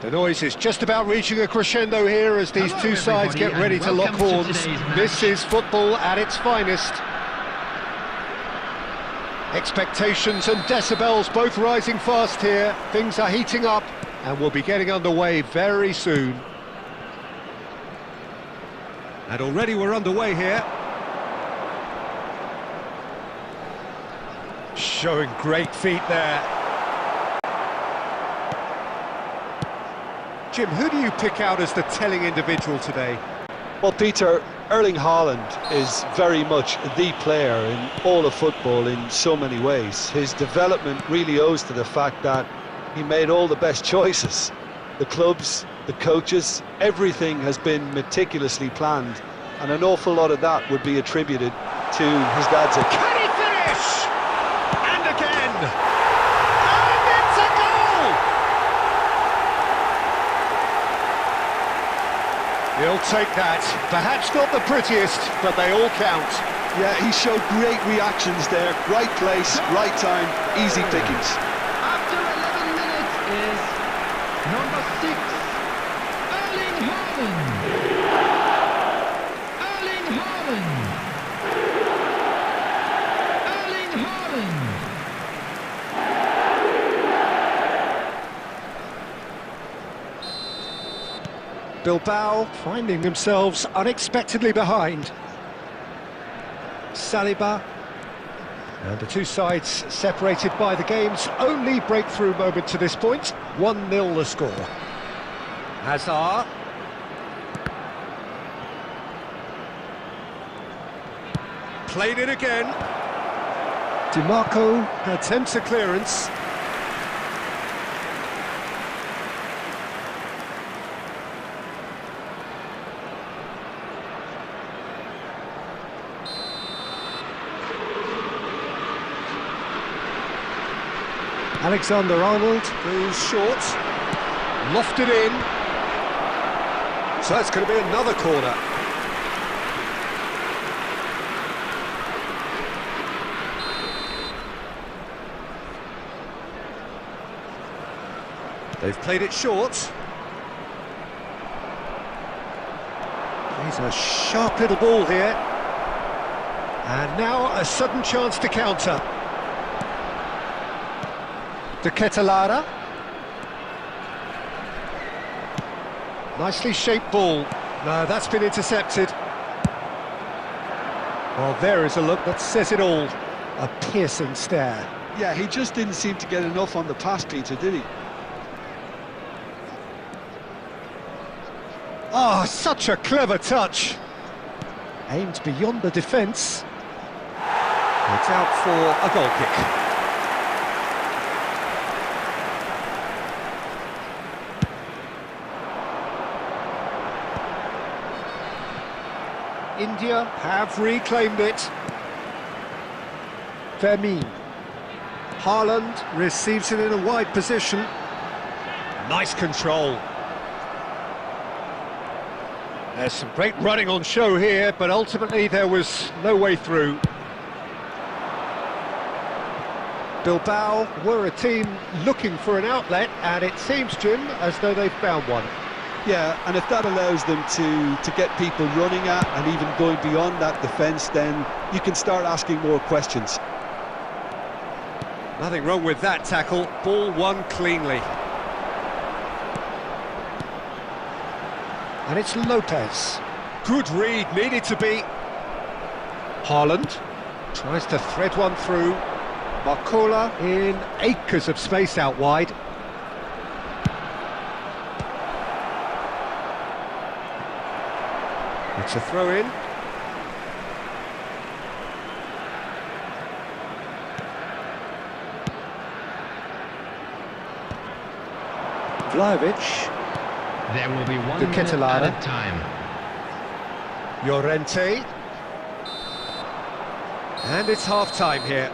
The noise is just about reaching a crescendo here as these two sides get ready to lock horns. This is football at its finest. Expectations and decibels both rising fast here. Things are heating up and we'll be getting underway very soon. And already we're underway here. Showing great feet there. Jim, who do you pick out as the telling individual today? Well, Peter, Erling Haaland is very much the player in all of football in so many ways. His development really owes to the fact that he made all the best choices. The clubs, the coaches, everything has been meticulously planned, and an awful lot of that would be attributed to his dad's... Can he finish? And again! And it's a goal! He'll take that. Perhaps not the prettiest, but they all count. Yeah, he showed great reactions there. Right place, right time, easy pickings. After 11 minutes is number 6, Erling Haaland. Erling Haaland. Erling Haaland. Bilbao finding themselves unexpectedly behind. Saliba. And the two sides separated by the game's only breakthrough moment to this point. 1-0 the score. Hazard. Played it again. DiMarco attempts a clearance. Alexander-Arnold goes short, lofted in, so that's going to be another corner. They've played it short. Plays a sharp little ball here, and now a sudden chance to counter. De Ketelare. Nicely shaped ball. No, that's been intercepted. Well, there is a look that says it all. A piercing stare. Yeah, he just didn't seem to get enough on the pass, Peter, did he? Oh, such a clever touch. Aimed beyond the defence. It's out for a goal kick. India have reclaimed it. Vermeer. Haaland receives it in a wide position. Nice control. There's some great running on show here, but ultimately there was no way through. Bilbao were a team looking for an outlet, and it seems, Jim, as though they've found one. Yeah, and if that allows them to get people running at and even going beyond that defence, then you can start asking more questions. Nothing wrong with that tackle. Ball won cleanly. And it's Lopez. Good read, needed to be. Haaland tries to thread one through. Barcola in acres of space out wide. It's a throw-in. Vlahovic. There will be 1 De minute Ketelare. at a time. Llorente. And it's half-time here.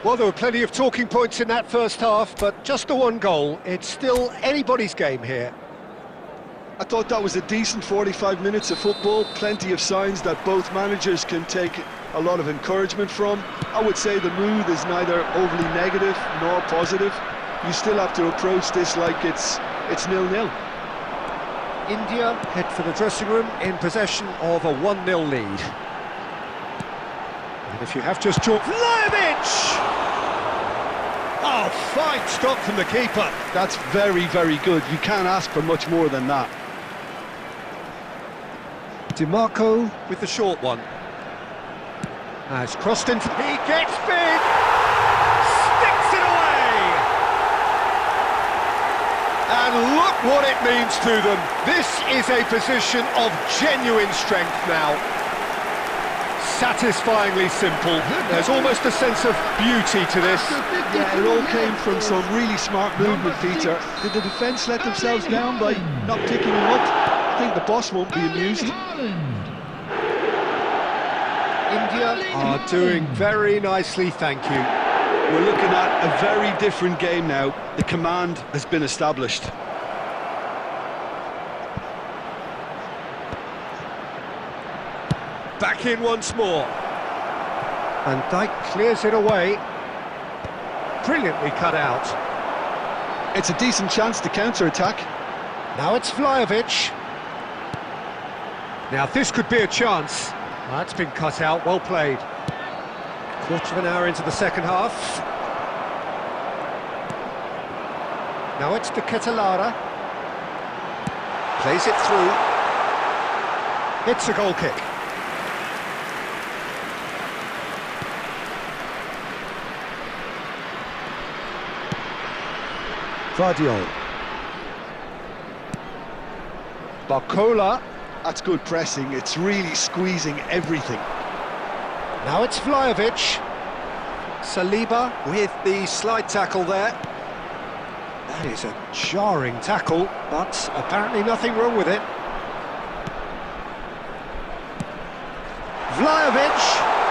Well, there were plenty of talking points in that first half, but just the one goal. It's still anybody's game here. I thought that was a decent 45 minutes of football, plenty of signs that both managers can take a lot of encouragement from. I would say the mood is neither overly negative nor positive. You still have to approach this like it's it's 0-0. India head for the dressing room in possession of a 1-0 lead. And if you have just joined... Vlahovic! Oh, fine stop from the keeper. That's very, very good. You can't ask for much more than that. DiMarco with the short one. Has crossed into... He gets big! Sticks it away! And look what it means to them. This is a position of genuine strength now. Satisfyingly simple. There's almost a sense of beauty to this. Yeah, it all came from some really smart movement, Peter. Did the defence let themselves down by not picking him up? I think the boss won't be amused. India are doing very nicely, thank you. We're looking at a very different game now. The command has been established. Back in once more. And Dyke clears it away. Brilliantly cut out. It's a decent chance to counter-attack. Now it's Vlahovic. Now this could be a chance. That's been cut out, well played. Quarter of an hour into the second half. Now it's De Ketelara. Plays it through. It's a goal kick. Vardiol. Barcola. That's good pressing. It's really squeezing everything. Now it's Vlahovic. Saliba with the slide tackle there. That is a jarring tackle, but apparently nothing wrong with it. Vlahovic,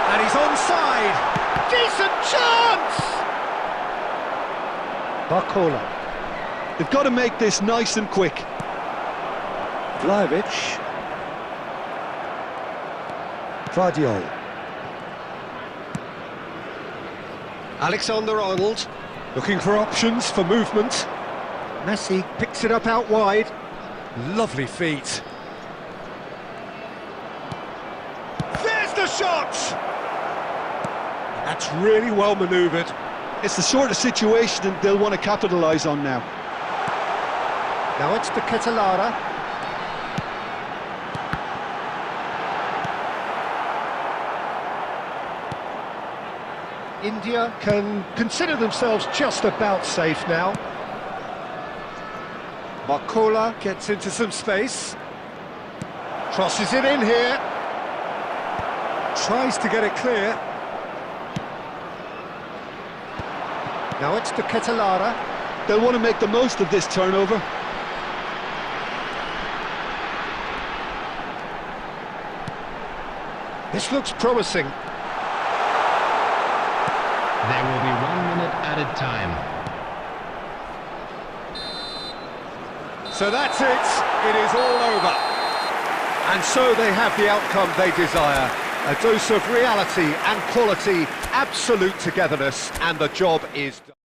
and he's onside. Decent chance! Barcola. They've got to make this nice and quick. Vlahovic. Vardiol. Alexander-Arnold looking for options for movement. Messi picks it up out wide. Lovely feet. There's the shot! That's really well manoeuvred. It's the sort of situation they'll want to capitalise on now. Now it's De Ketelara. India can consider themselves just about safe now. Barcola gets into some space. Crosses it in here. Tries to get it clear. Now it's De Ketelara. They'll want to make the most of this turnover. This looks promising. There will be 1 minute added time. So that's it. It is all over. And so they have the outcome they desire. A dose of reality and quality, absolute togetherness, and the job is done.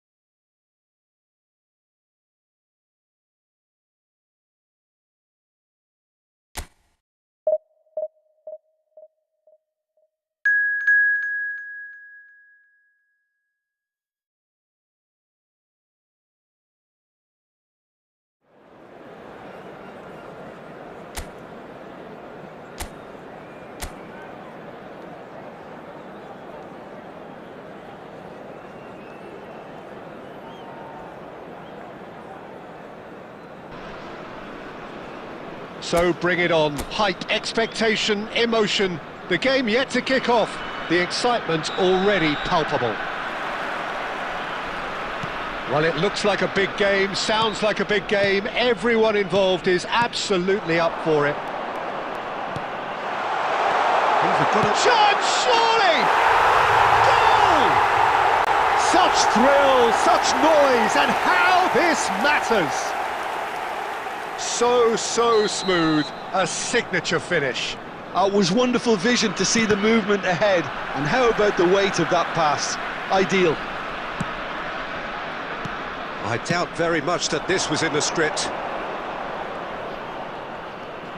So bring it on. Hype, expectation, emotion. The game yet to kick off. The excitement already palpable. Well, it looks like a big game, sounds like a big game. Everyone involved is absolutely up for it. He's got a chance, surely! Goal! Such thrill, such noise, and how this matters! So smooth, a signature finish. It was wonderful vision to see the movement ahead, and how about the weight of that pass? Ideal. I doubt very much that this was in the script.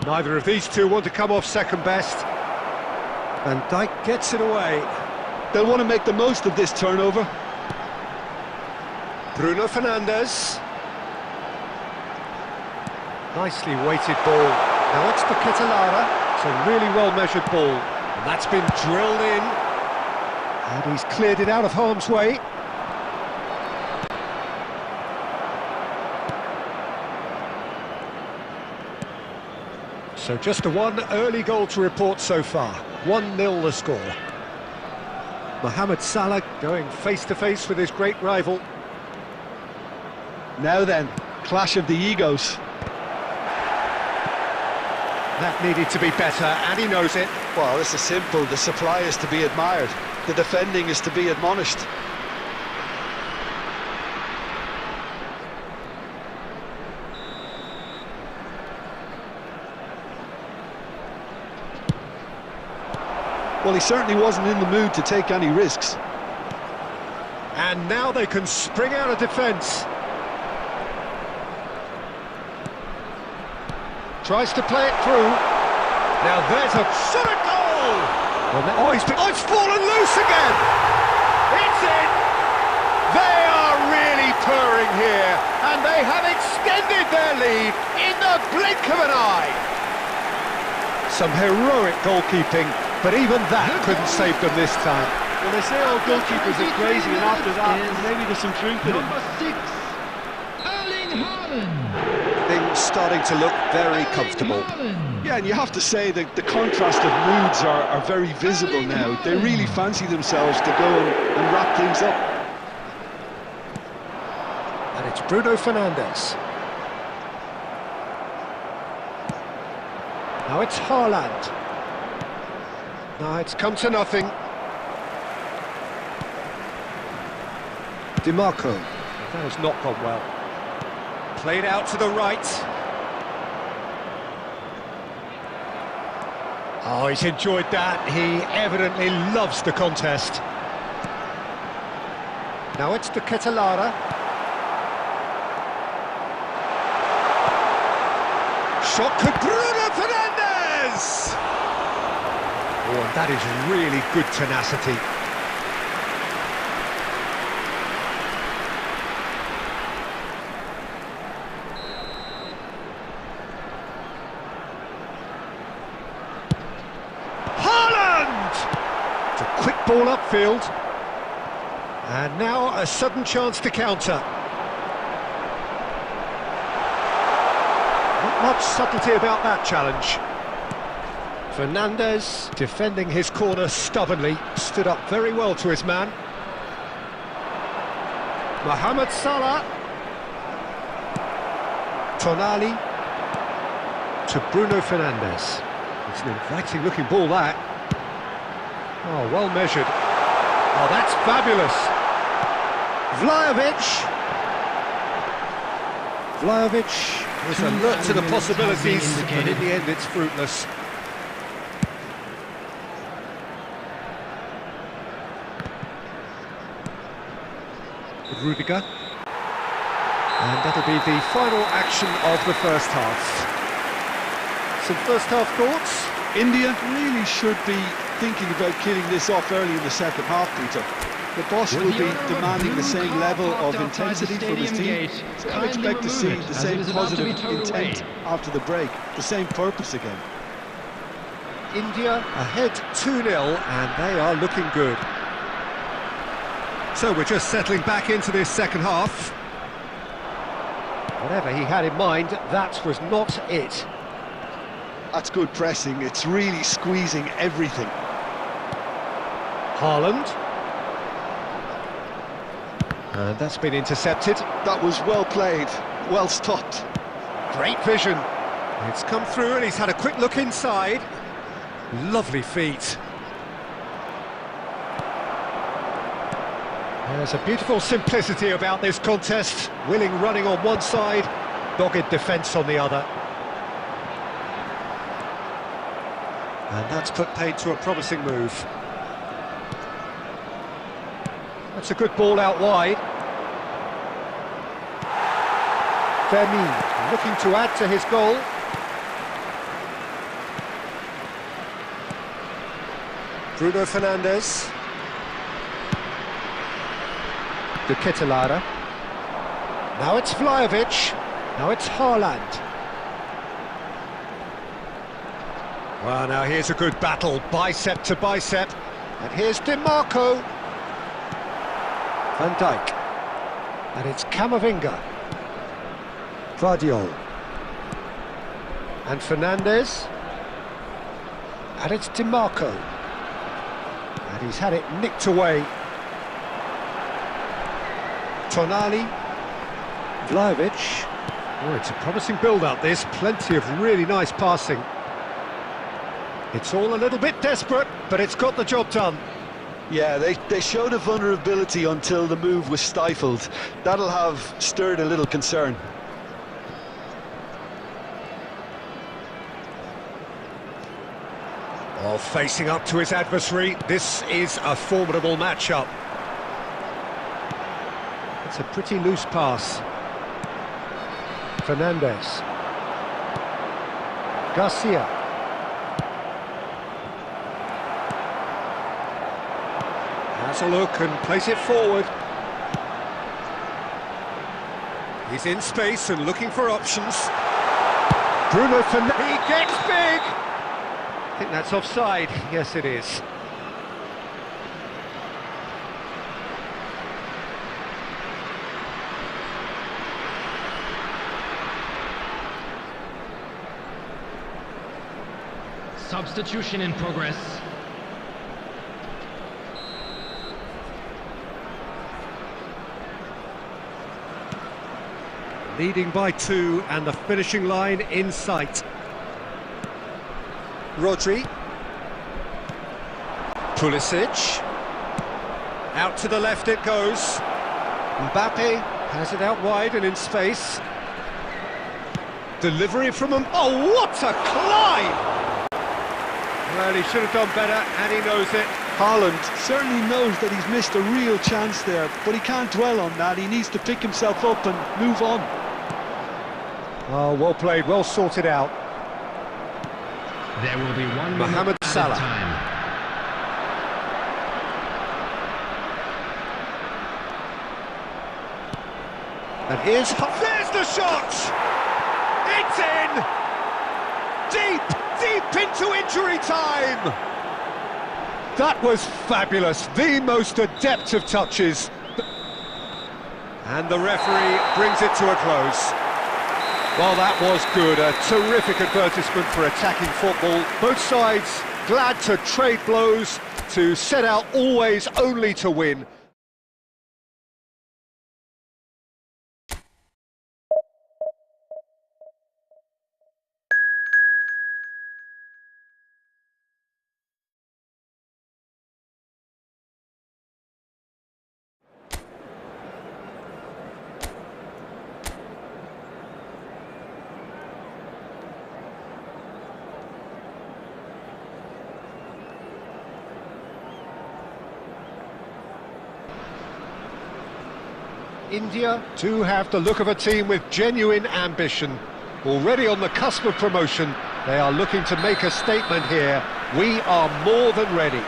Neither of these two want to come off second best. And Dijk gets it away. They'll want to make the most of this turnover. Bruno Fernandes. Nicely weighted ball. Now it's the Lara. It's a really well-measured ball. And that's been drilled in. And he's cleared it out of harm's way. So just the one early goal to report so far. 1-0 the score. Mohamed Salah going face-to-face with his great rival. Now then, clash of the egos. That needed to be better, and he knows it. Well, this is simple. The supply is to be admired. The defending is to be admonished. Well, he certainly wasn't in the mood to take any risks. And now they can spring out of defence. Tries to play it through. Now there's a shot at goal! Well, it's fallen loose again! It's in! They are really purring here, and they have extended their lead in the blink of an eye. Some heroic goalkeeping, but even that couldn't save them this time. Well, they say all goalkeepers are crazy, and after that, maybe there's some truth in it. Number 6, Erling Haaland. Things starting to look very comfortable. Yeah, and you have to say that the contrast of moods are very visible now. They really fancy themselves to go and wrap things up. And it's Bruno Fernandes. Now it's Haaland. Now it's come to nothing. DiMarco. That has not gone well. Played out to the right. Oh, he's enjoyed that. He evidently loves the contest. Now it's the Lara. Shot to Bruno Fernandes! Oh, and that is really good tenacity. It's a quick ball upfield. And now a sudden chance to counter. Not much subtlety about that challenge. Fernandes, defending his corner stubbornly, stood up very well to his man. Mohamed Salah. Tonali to Bruno Fernandes. It's an inviting looking ball, that. Oh, well measured. Oh, that's fabulous. Vlahovic was alert to the possibilities, but in the end it's fruitless. Rudiger. And that'll be the final action of the first half. Some first half thoughts? India really should be thinking about killing this off early in the second half, Peter. The boss will be demanding the same level of intensity from his team, so I expect to see the same positive intent after the break, the same purpose again. India ahead 2-0, and they are looking good. So we're just settling back into this second half. Whatever he had in mind, that was not it. That's good pressing, it's really squeezing everything. Haaland. And that's been intercepted. That was well played, well stopped. Great vision. It's come through and he's had a quick look inside. Lovely feet. There's a beautiful simplicity about this contest. Willing running on one side, dogged defence on the other. And that's put paid to a promising move. That's a good ball out wide. Fermin looking to add to his goal. Bruno Fernandes. De Ketelaere. Now it's Vlahovic. Now it's Haaland. Well, now here's a good battle, bicep to bicep. And here's DiMarco. Van Dijk. And it's Camavinga. Guardiola. And Fernandes. And it's DiMarco. And he's had it nicked away. Tonali. Vlahovic. Oh, it's a promising build-up, this. Plenty of really nice passing. It's all a little bit desperate, but it's got the job done. Yeah, they showed a vulnerability until the move was stifled. That'll have stirred a little concern. Well, facing up to his adversary, this is a formidable matchup. It's a pretty loose pass. Fernandes. Garcia. Has a look and plays it forward. He's in space and looking for options. Bruno Fernandes. He gets big! I think that's offside. Yes, it is. Substitution in progress. Leading by 2 and the finishing line in sight. Rodri. Pulisic. Out to the left it goes. Mbappe has it out wide and in space. Delivery from him. Oh, what a climb! Well, he should have done better, and he knows it. Haaland certainly knows that he's missed a real chance there, but he can't dwell on that. He needs to pick himself up and move on. Oh, well played, well sorted out. There will be one Mohamed Salah. time. And there's the shot! It's in! Deep into injury time! That was fabulous, the most adept of touches. And the referee brings it to a close. Well, that was good, a terrific advertisement for attacking football. Both sides glad to trade blows, to set out always only to win. India do have the look of a team with genuine ambition. Already on the cusp of promotion, they are looking to make a statement here. We are more than ready.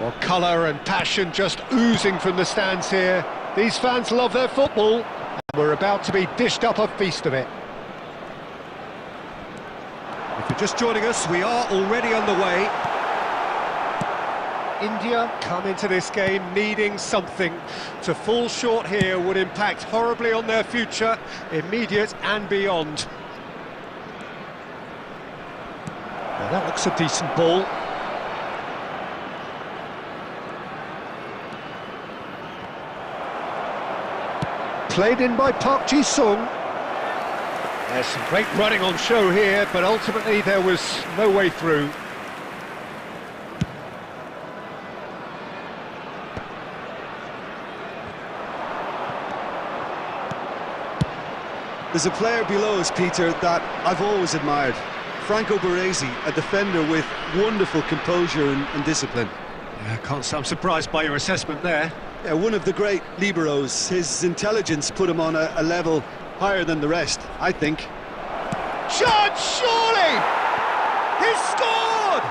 Well, colour and passion just oozing from the stands here. These fans love their football, and we're about to be dished up a feast of it. If you're just joining us, we are already underway. India come into this game needing something. To fall short here would impact horribly on their future, immediate and beyond. Now that looks a decent ball. Played in by Park Ji-sung. There's some great running on show here, but ultimately there was no way through. There's a player below us, Peter, that I've always admired. Franco Baresi, a defender with wonderful composure and discipline. Yeah, can't say I'm surprised by your assessment there. Yeah, one of the great liberos. His intelligence put him on a level higher than the rest, I think. Shot, surely! He's scored!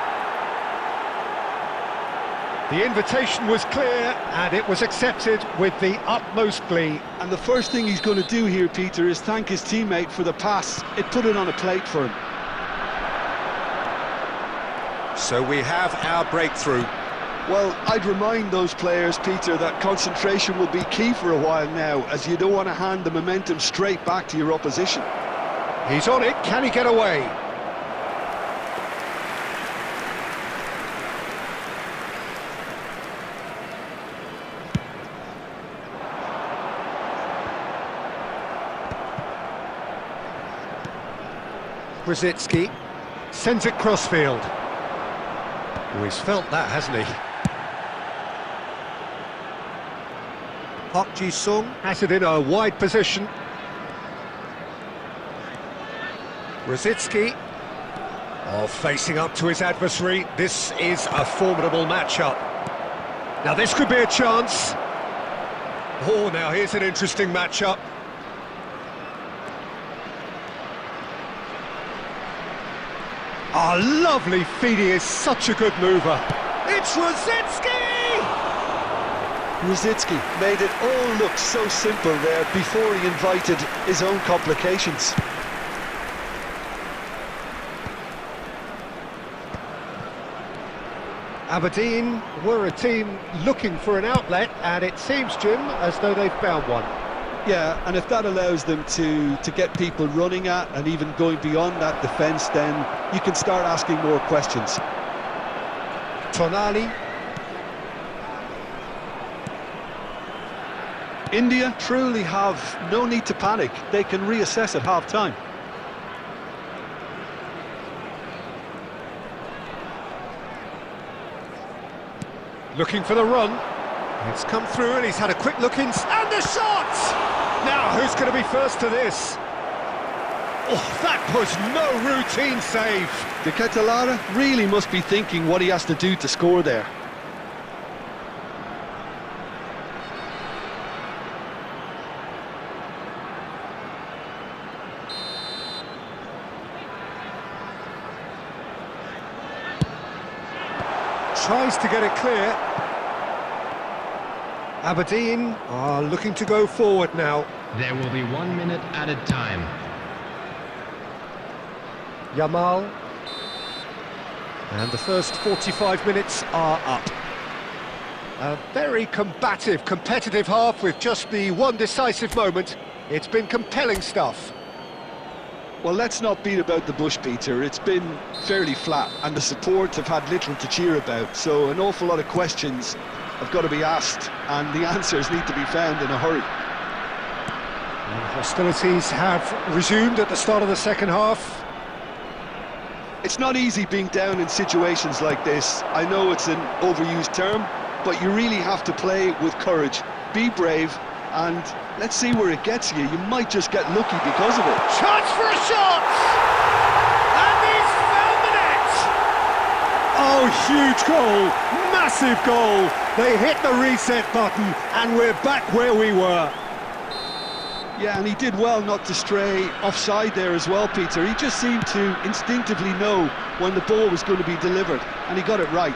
The invitation was clear, and it was accepted with the utmost glee. And the first thing he's going to do here, Peter, is thank his teammate for the pass. It put it on a plate for him. So we have our breakthrough. Well, I'd remind those players, Peter, that concentration will be key for a while now, as you don't want to hand the momentum straight back to your opposition. He's on it, can he get away? Brzezinski sends it crossfield. Oh, he's felt that, hasn't he? Park Ji-sung has it in a wide position. Brzezinski, facing up to his adversary. This is a formidable matchup. Now this could be a chance. Oh, now here's an interesting matchup. Lovely feed, he is such a good mover. It's Brzezinski! Brzezinski made it all look so simple there before he invited his own complications. Aberdeen were a team looking for an outlet, and it seems, Jim, as though they've found one. Yeah, and if that allows them to get people running at and even going beyond that defence, then you can start asking more questions. Tonali. India truly have no need to panic. They can reassess at half-time. Looking for the run. It's come through and he's had a quick look in. And the shot! Now, who's going to be first to this? Oh, that was no routine save. De Ketelaere really must be thinking what he has to do to score there. Tries to get it clear. Aberdeen are looking to go forward now. There will be 1 minute added time. Yamal. And the first 45 minutes are up. A very combative, competitive half with just the one decisive moment. It's been compelling stuff. Well, let's not beat about the bush, Peter. It's been fairly flat, and the support have had little to cheer about, so an awful lot of questions have got to be asked, and the answers need to be found in a hurry. And hostilities have resumed at the start of the second half. It's not easy being down in situations like this. I know it's an overused term, but you really have to play with courage. Be brave, and let's see where it gets you. You might just get lucky because of it. Chance for a shot! And he's found the net! Oh, huge goal! Massive goal! They hit the reset button, and we're back where we were. Yeah, and he did well not to stray offside there as well, Peter. He just seemed to instinctively know when the ball was going to be delivered, and he got it right.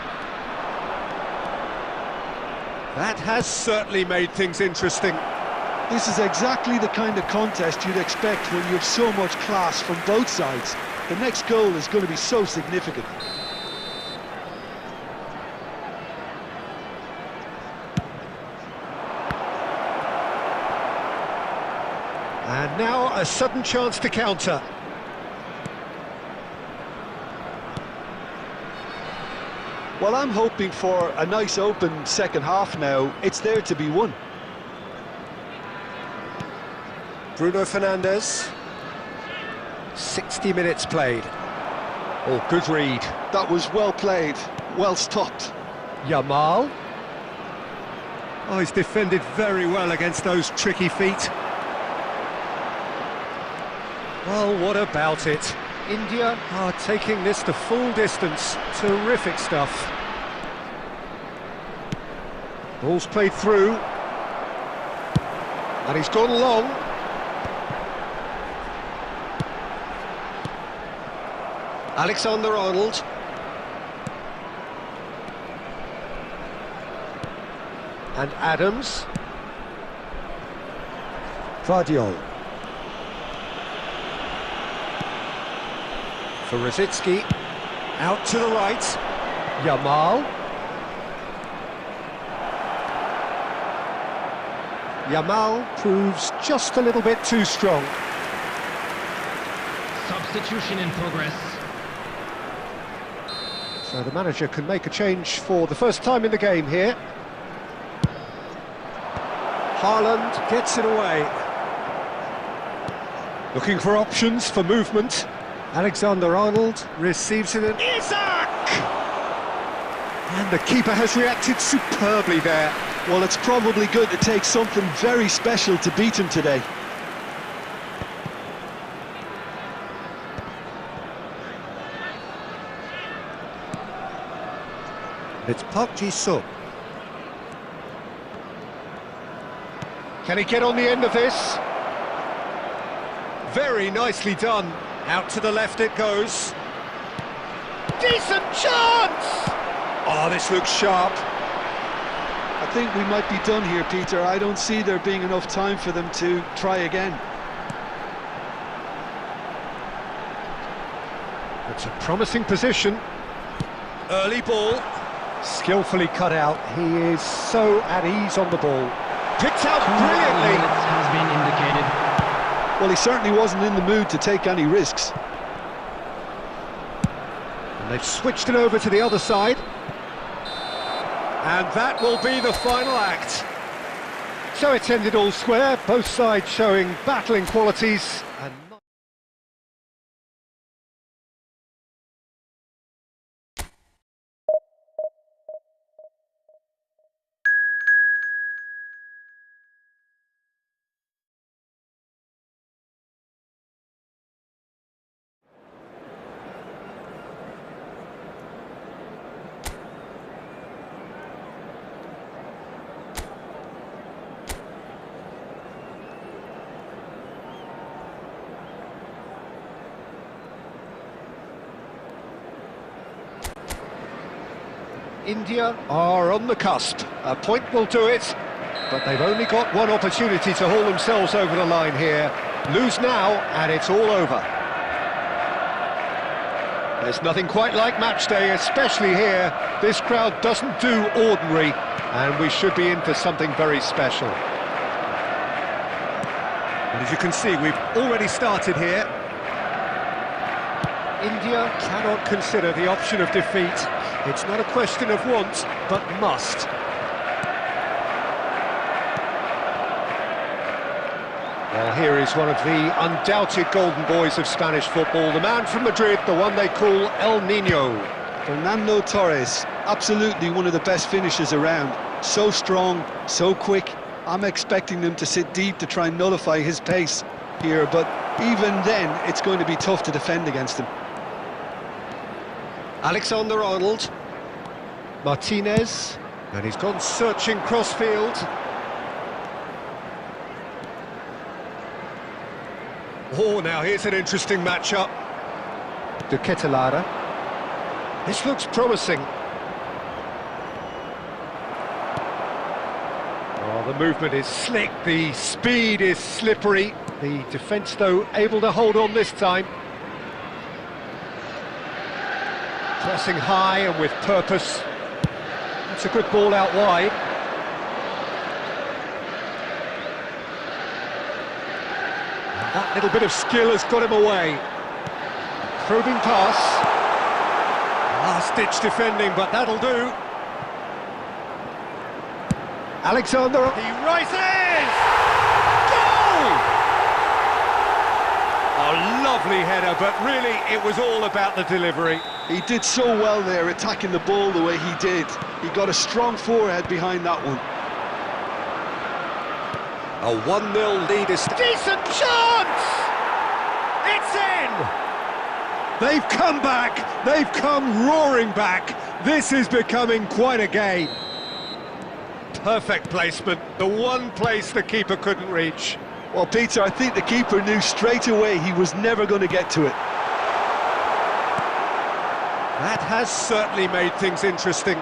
That has certainly made things interesting. This is exactly the kind of contest you'd expect when you have so much class from both sides. The next goal is going to be so significant. And now a sudden chance to counter. Well, I'm hoping for a nice open second half now. It's there to be won. Bruno Fernandes. 60 minutes played. Oh, good read. That was well played, well stopped. Yamal. Oh, he's defended very well against those tricky feet. Well, what about it? India are taking this to full distance. Terrific stuff. Ball's played through. And he's gone long. Alexander-Arnold. And Adams. Vardiol. For Rosicki. Out to the right. Yamal. Yamal proves just a little bit too strong. Substitution in progress. So the manager can make a change for the first time in the game here. Haaland gets it away. Looking for options for movement. Alexander-Arnold receives it. Isak! And the keeper has reacted superbly there. Well, it's probably going to take something very special to beat him today. It's Park Ji-suk. Can he get on the end of this? Very nicely done. Out to the left it goes. Decent chance! Oh, this looks sharp. I think we might be done here, Peter. I don't see there being enough time for them to try again. It's a promising position. Early ball. Skillfully cut out. He is so at ease on the ball. Picked out brilliantly. Has been indicated. Well, he certainly wasn't in the mood to take any risks. And they've switched it over to the other side. And that will be the final act. So it's ended all square, both sides showing battling qualities. And India are on the cusp. A point will do it, but they've only got one opportunity to haul themselves over the line here. Lose now, and it's all over. There's nothing quite like match day, especially here. This crowd doesn't do ordinary, and we should be in for something very special. And as you can see, we've already started here. India cannot consider the option of defeat. It's not a question of want, but must. Well, here is one of the undoubted golden boys of Spanish football, the man from Madrid, the one they call El Niño. Fernando Torres, absolutely one of the best finishers around. So strong, so quick. I'm expecting them to sit deep to try and nullify his pace here, but even then, it's going to be tough to defend against him. Alexander-Arnold, Martinez, and he's gone searching crossfield. Oh, now here's an interesting matchup. De Ketelara. This looks promising. Oh, the movement is slick, the speed is slippery. The defence, though, able to hold on this time. Pressing high and with purpose. It's a good ball out wide. And that little bit of skill has got him away. Probing pass. Last-ditch defending, but that'll do. Alexander, he rises! Goal! A lovely header, but really it was all about the delivery. He did so well there, attacking the ball the way he did. He got a strong forehead behind that one. A 1-0 lead is... Decent chance! It's in! They've come back! They've come roaring back! This is becoming quite a game. Perfect placement, the one place the keeper couldn't reach. Well, Peter, I think the keeper knew straight away he was never going to get to it. That has certainly made things interesting.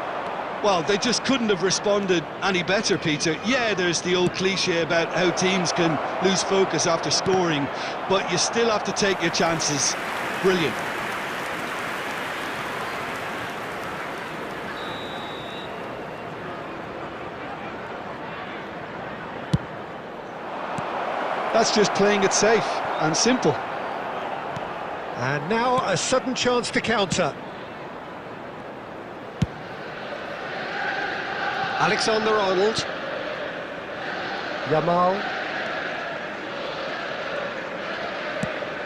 Well, they just couldn't have responded any better, Peter. Yeah, there's the old cliche about how teams can lose focus after scoring, but you still have to take your chances. Brilliant. That's just playing it safe and simple. And now a sudden chance to counter. Alexander-Arnold. Yamal.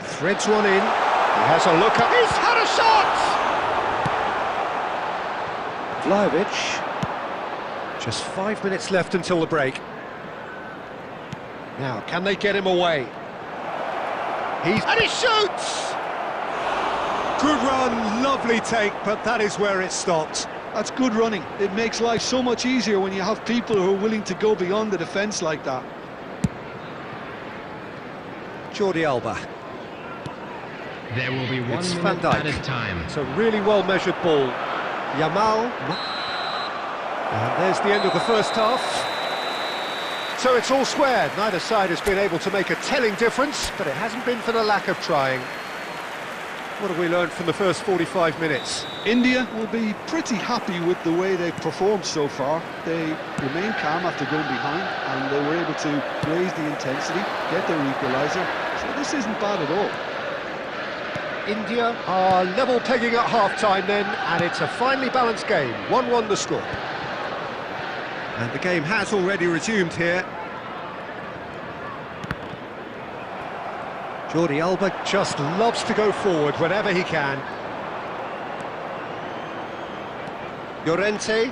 Threads one in. He has a look up. He's had a shot! Vlahovic. Just 5 minutes left until the break. Now, can they get him away? And he shoots! Good run, lovely take, but that is where it stopped. That's good running. It makes life so much easier when you have people who are willing to go beyond the defence like that. Jordi Alba. There will be It's 1 Van minute Dijk. added time. It's a really well-measured ball. Yamal. And there's the end of the first half. So it's all square. Neither side has been able to make a telling difference, but it hasn't been for the lack of trying. What have we learned from the first 45 minutes? India will be pretty happy with the way they've performed so far. They remain calm after going behind, and they were able to raise the intensity, get their equaliser. So this isn't bad at all. India are level pegging at half-time then, and it's a finely balanced game. 1-1 the score. And the game has already resumed here. Jordi Alba just loves to go forward whenever he can. Llorente.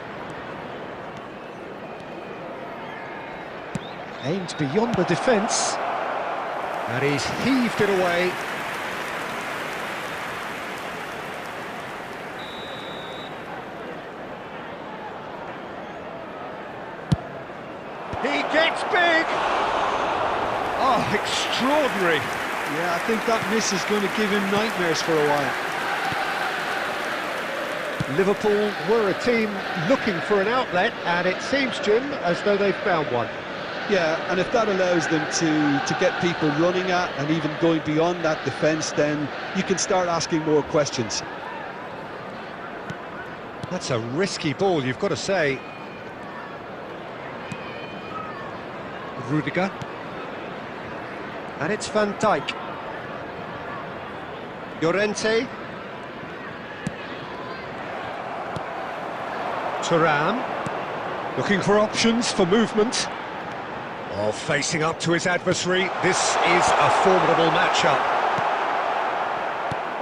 Aimed beyond the defence. And he's heaved it away. He gets big! Oh, extraordinary! Yeah, I think that miss is going to give him nightmares for a while. Liverpool were a team looking for an outlet, and it seems, Jim, as though they've found one. Yeah, and if that allows them to get people running at and even going beyond that defence, then you can start asking more questions. That's a risky ball, you've got to say. Rudiger. And it's Van Dijk. Llorente. Thuram. Looking for options for movement. Oh, facing up to his adversary. This is a formidable matchup.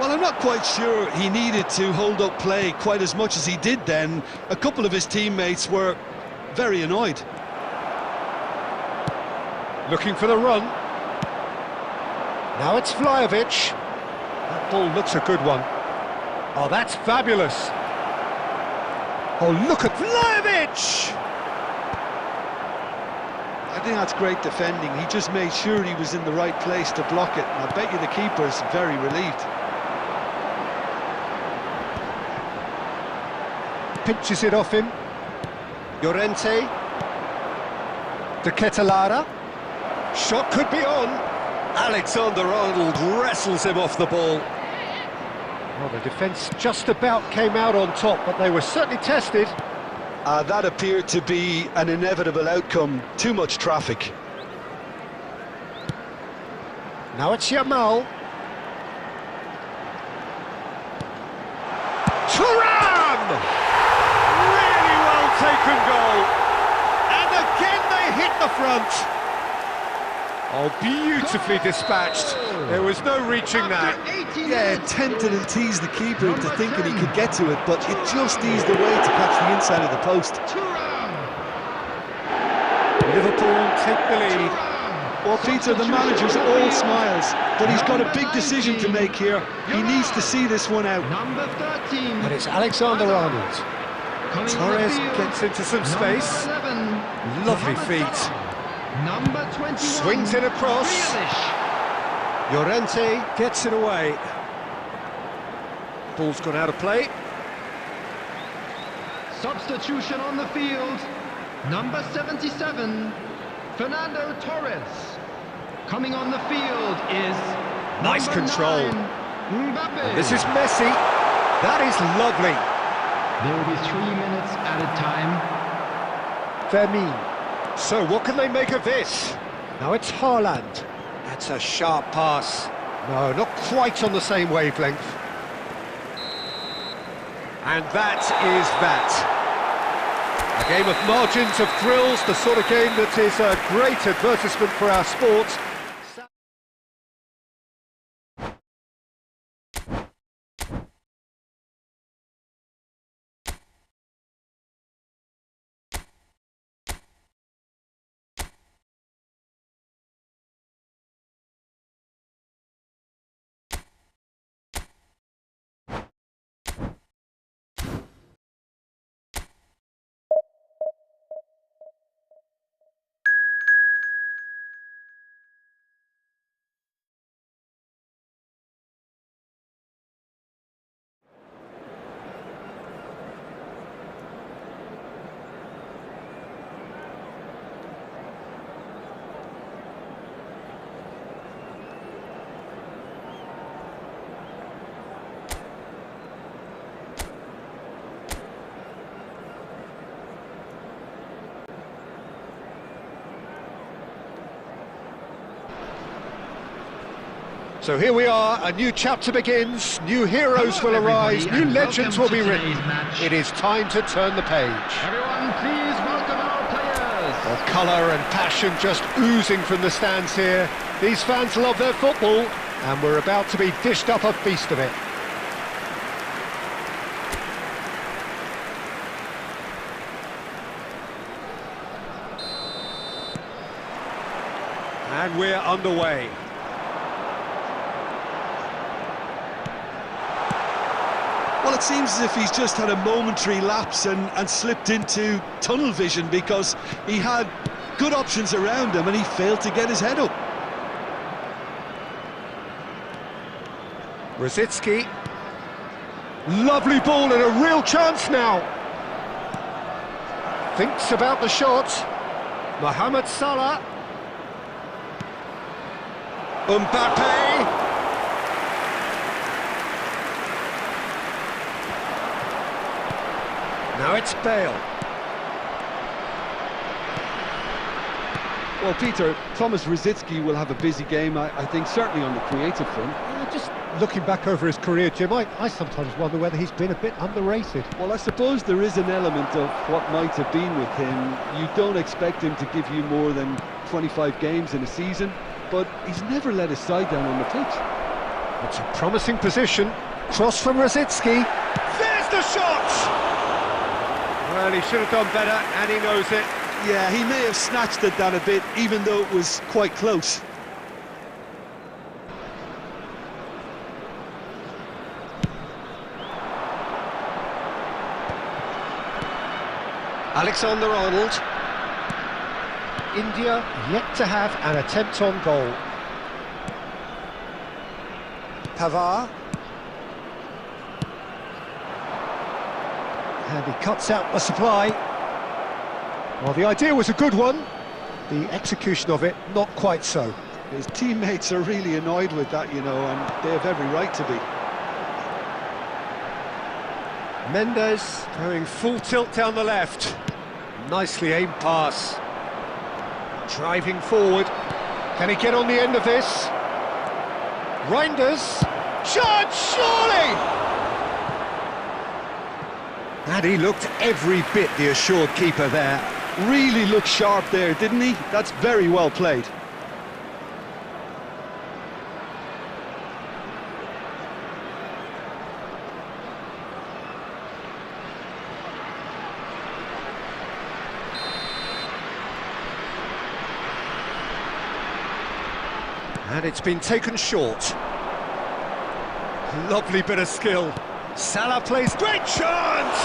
Well, I'm not quite sure he needed to hold up play quite as much as he did then. A couple of his teammates were very annoyed. Looking for the run. Now it's Vlahovic. That ball looks a good one. Oh, that's fabulous. Oh, look at Vlahovic! I think that's great defending. He just made sure he was in the right place to block it. And I bet you the keeper's very relieved. Pinches it off him. Llorente. De Ketelara. Shot could be on. Alexander-Arnold wrestles him off the ball. Well, the defence just about came out on top, but they were certainly tested. That appeared to be an inevitable outcome. Too much traffic. Now it's Yamal. Thuram! Really well taken goal. And again they hit the front. Oh, beautifully dispatched. There was no reaching that. Yeah, tempted and teased the keeper into thinking he could get to it, but it just eased away to catch the inside of the post. Liverpool take the lead. Well, Peter, the manager's all smiles, but he's got a big decision to make here. He needs to see this one out. Number 13. And it's Alexander-Arnold. Torres gets into some space. Lovely feet. Number 21. Swings it across. Llorente gets it away. Ball's gone out of play. Substitution on the field. Number 77, Fernando Torres. Coming on the field is Nice number control. 9, Mbappe. This is Messi. That is lovely. There will be 3 minutes added time. Fermin. So what can they make of this? Now it's Haaland. That's a sharp pass. No, not quite on the same wavelength. And that is that. A game of margins, of thrills, the sort of game that is a great advertisement for our sport. So here we are, a new chapter begins, new heroes Hello, will arise, everybody, new and legends will welcome be to written. today's match. It is time to turn the page. Everyone, please welcome our players. Of colour and passion just oozing from the stands here. These fans love their football, and we're about to be dished up a feast of it. And we're underway. Well, it seems as if he's just had a momentary lapse and slipped into tunnel vision, because he had good options around him and he failed to get his head up. Rosicki. Lovely ball and a real chance now. Thinks about the shot. Mohamed Salah. Mbappe. Now it's Bale. Well, Peter, Thomas Rosicki will have a busy game, I think, certainly on the creative front. Just looking back over his career, Jim, I sometimes wonder whether he's been a bit underrated. Well, I suppose there is an element of what might have been with him. You don't expect him to give you more than 25 games in a season, but he's never let his side down on the pitch. It's a promising position. Cross from Rosicki. There's the shot! Well, he should have done better, and he knows it. Yeah, he may have snatched at that a bit, even though it was quite close. Alexander-Arnold. India yet to have an attempt on goal. Pavard. And he cuts out the supply. Well, the idea was a good one. The execution of it, not quite so. His teammates are really annoyed with that, you know, and they have every right to be. Mendes going full tilt down the left. Nicely aimed pass. Driving forward. Can he get on the end of this? Reinders. Shot, surely! And he looked every bit the assured keeper there. Really looked sharp there, didn't he? That's very well played. And it's been taken short. Lovely bit of skill. Salah plays, great chance!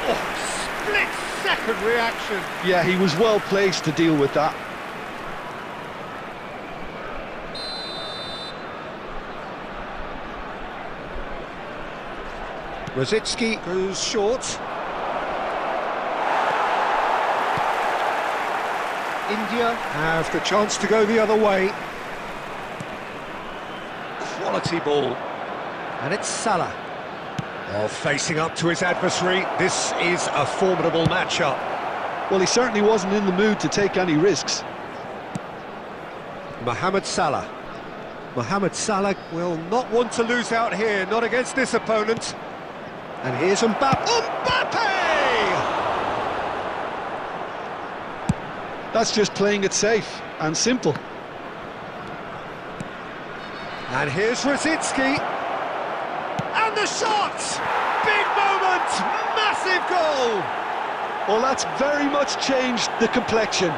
Oh, split-second reaction. Yeah, he was well placed to deal with that. Rosicki goes short. India have the chance to go the other way. Quality ball. And it's Salah. Oh, facing up to his adversary. This is a formidable matchup. Well, he certainly wasn't in the mood to take any risks. Mohamed Salah. Mohamed Salah will not want to lose out here, not against this opponent. And here's Mbappe. Mbappe! That's just playing it safe and simple. And here's Rosicki. And the shot! Big moment! Massive goal! Well, that's very much changed the complexion.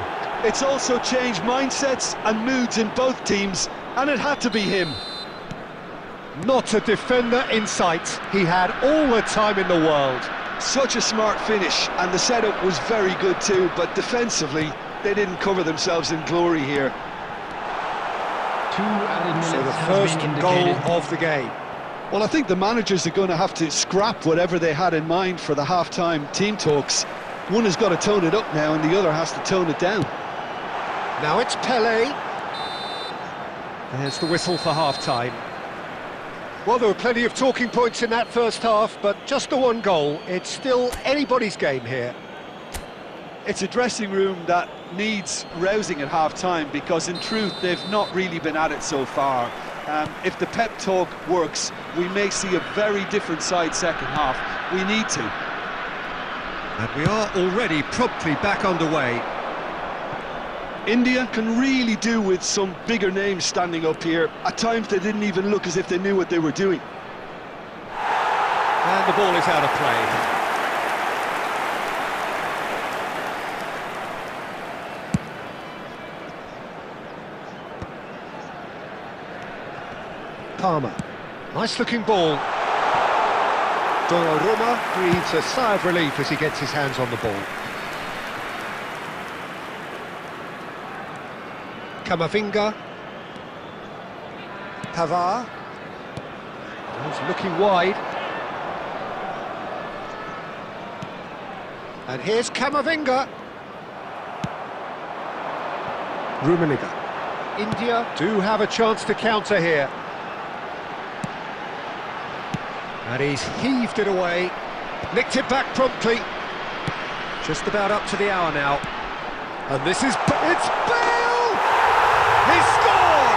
It's also changed mindsets and moods in both teams, and it had to be him. Not a defender in sight. He had all the time in the world. Such a smart finish, and the setup was very good too, but defensively, they didn't cover themselves in glory here. 2 added minutes So the has first been goal indicated. of the game. Well, I think the managers are going to have to scrap whatever they had in mind for the half-time team talks. One has got to tone it up now, and the other has to tone it down. Now it's Pelé. There's the whistle for half-time. Well, there were plenty of talking points in that first half, but just the one goal. It's still anybody's game here. It's a dressing room that needs rousing at half-time, because in truth they've not really been at it so far. If the pep talk works, we may see a very different side second half. We need to. And we are already promptly back underway. India can really do with some bigger names standing up here. At times they didn't even look as if they knew what they were doing. And the ball is out of play. Palmer. Nice looking ball. Donnarumma breathes a sigh of relief as he gets his hands on the ball. Camavinga. Pavard. He's looking wide. And here's Camavinga. Rummenigge. India do have a chance to counter here. And he's heaved it away. Nicked it back promptly. Just about up to the hour now. And this is... It's Bale! He scored!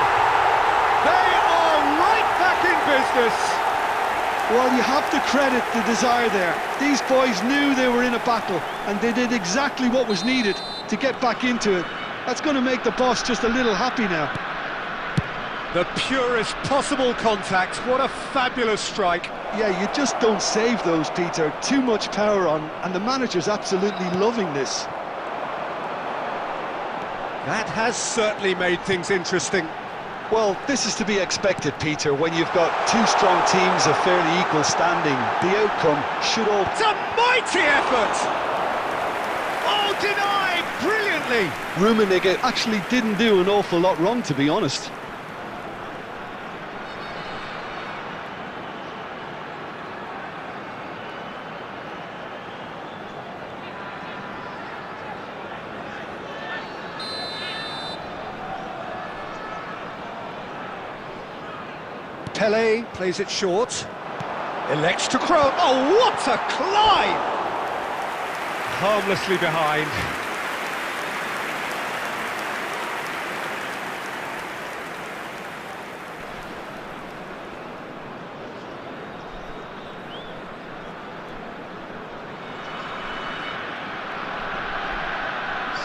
They are right back in business. Well, you have to credit the desire there. These boys knew they were in a battle, and they did exactly what was needed to get back into it. That's going to make the boss just a little happy now. The purest possible contact. What a fabulous strike. Yeah, you just don't save those, Peter. Too much power on, and the manager's absolutely loving this. That has certainly made things interesting. Well, this is to be expected, Peter, when you've got two strong teams of fairly equal standing. The outcome should all... It's a mighty effort! Oh, denied brilliantly! Rummenigge actually didn't do an awful lot wrong, to be honest. Pelé plays it short. Elects to crow. Oh, what a climb! Harmlessly behind.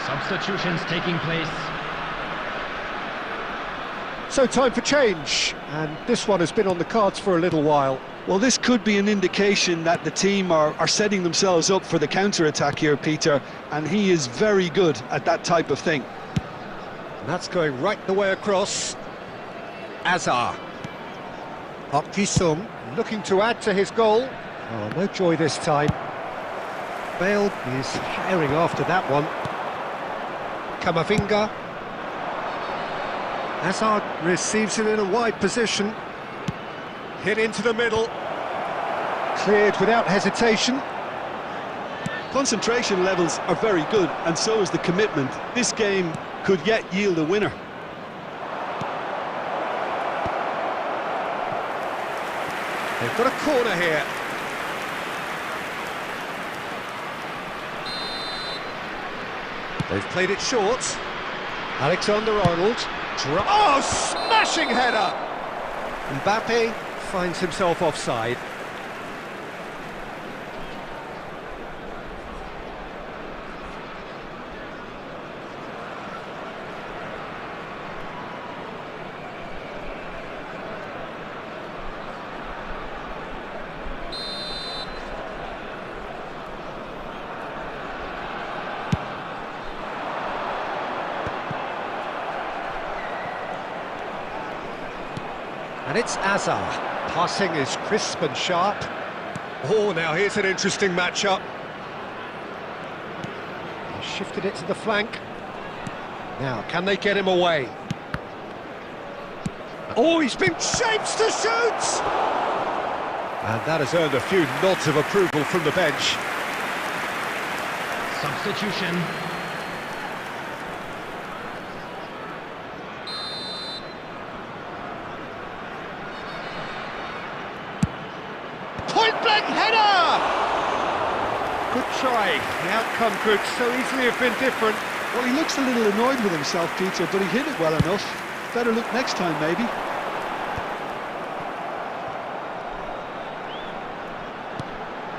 Substitutions taking place. So time for change, and this one has been on the cards for a little while. Well, this could be an indication that the team are setting themselves up for the counter-attack here, Peter, and he is very good at that type of thing. And that's going right the way across. Azar. Park Ji-sung looking to add to his goal. Oh, no joy this time. Bale is herring after that one. Camavinga. Hazard receives it in a wide position. Hit into the middle. Cleared without hesitation. Concentration levels are very good, and so is the commitment. This game could yet yield a winner. They've got a corner here. They've played it short. Alexander-Arnold. Oh, smashing header! Mbappe finds himself offside. And it's Azar. Passing is crisp and sharp. Oh, now here's an interesting matchup. He shifted it to the flank. Now, can they get him away? Oh, he's been shaped to shoot! And that has earned a few nods of approval from the bench. Substitution. Point-blank header! Good try. The outcome could so easily have been different. Well, he looks a little annoyed with himself, Peter, but he hit it well enough. Better look next time, maybe.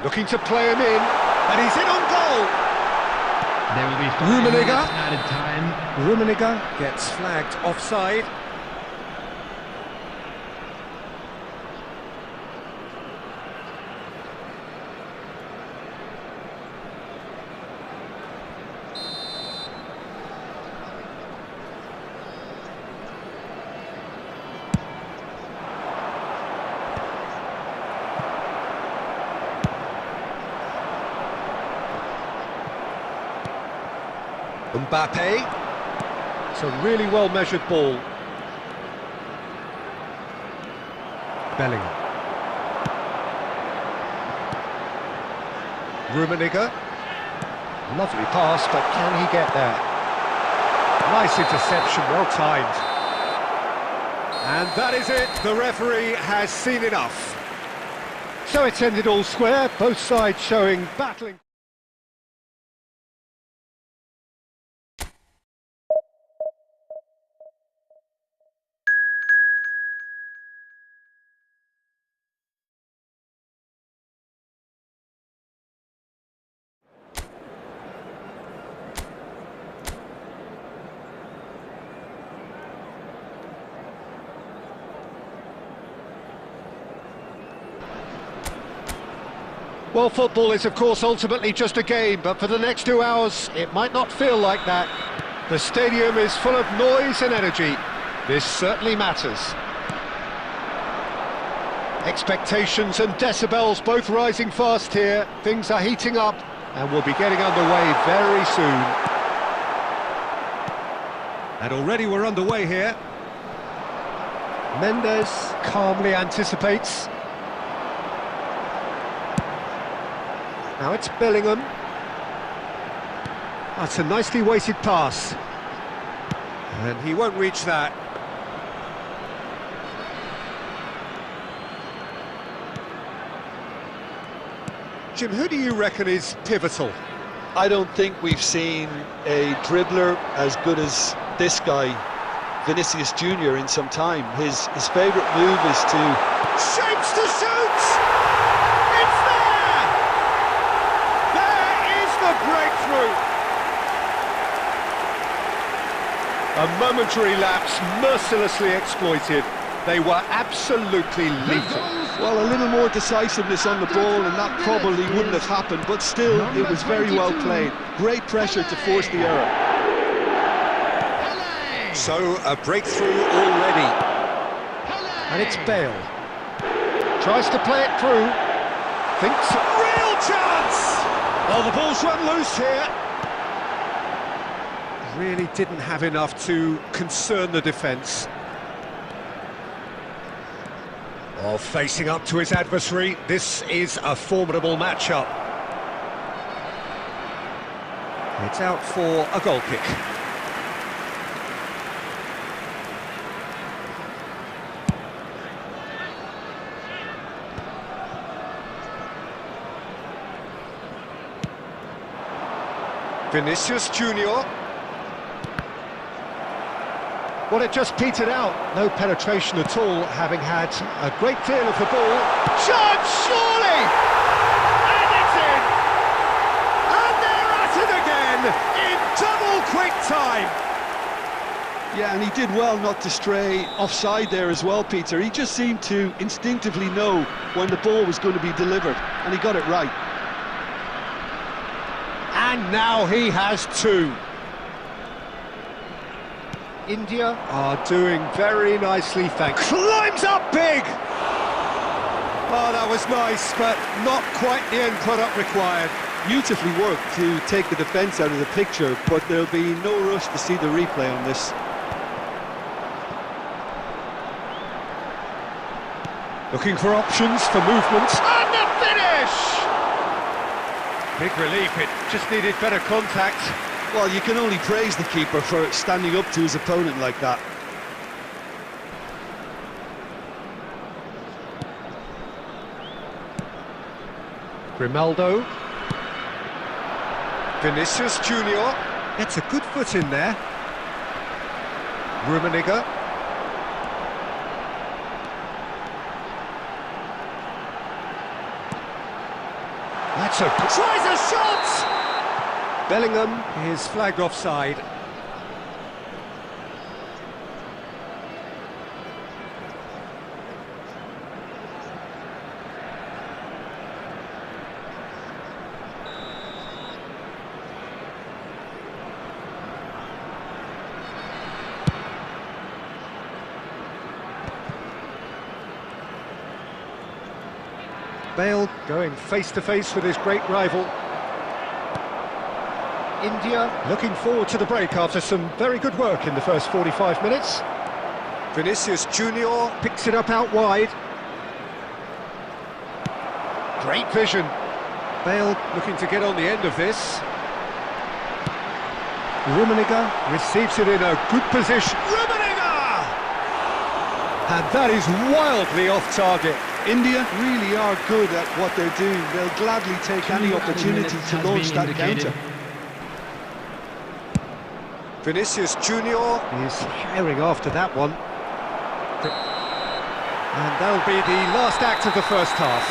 Looking to play him in, and he's in on goal. There will be 5 minutes Rummenigge. added time. Rummenigge gets flagged offside. Mbappe. It's a really well-measured ball. Bellingham. Rummenigge. Lovely pass, but can he get there? Nice interception, well timed. And that is it. The referee has seen enough. So it's ended all square, both sides showing battling. Well, football is, of course, ultimately just a game, but for the next 2 hours, it might not feel like that. The stadium is full of noise and energy. This certainly matters. Expectations and decibels both rising fast here. Things are heating up, and we'll be getting underway very soon. And already we're underway here. Mendes calmly anticipates. Now it's Bellingham. That's a nicely weighted pass. And he won't reach that. Jim, who do you reckon is pivotal? I don't think we've seen a dribbler as good as this guy, Vinicius Jr., in some time. His favourite move is to... Shapes to shoot! It's there! There is the breakthrough! A momentary lapse mercilessly exploited. They were absolutely lethal. Well, a little more decisiveness on the ball and that probably wouldn't have happened, but still, it was very well played. Great pressure to force the error. So, a breakthrough already. And it's Bale. Tries to play it through. Thinks a real chance! Oh, the ball's run loose here. Really didn't have enough to concern the defence. Oh, facing up to his adversary, this is a formidable matchup. It's out for a goal kick. Vinicius Junior. Well, it just petered out. No penetration at all, having had a great deal of the ball. Chance, surely! And it's in! And they're at it again in double quick time! Yeah, and he did well not to stray offside there as well, Peter. He just seemed to instinctively know when the ball was going to be delivered, and he got it right. And now he has two. India are doing very nicely, thanks. Climbs up big! Oh, that was nice, but not quite the end product required. Beautifully worked to take the defence out of the picture, but there'll be no rush to see the replay on this. Looking for options for movement. And the finish! Big relief, it just needed better contact. Well, you can only praise the keeper for standing up to his opponent like that. Grimaldo. Vinicius Junior. Gets a good foot in there. Rummenigge. That's a... tries a shot! Bellingham is flagged offside. Bale going face-to-face with his great rival. India looking forward to the break after some very good work in the first 45 minutes. Vinicius Junior picks it up out wide. Great vision. Bale looking to get on the end of this. Rummenigge receives it in a good position. Rummenigge! And that is wildly off target. India really are good at what they're doing. They'll gladly take any opportunity to launch that counter. Vinicius Junior is herring after that one. And that'll be the last act of the first half.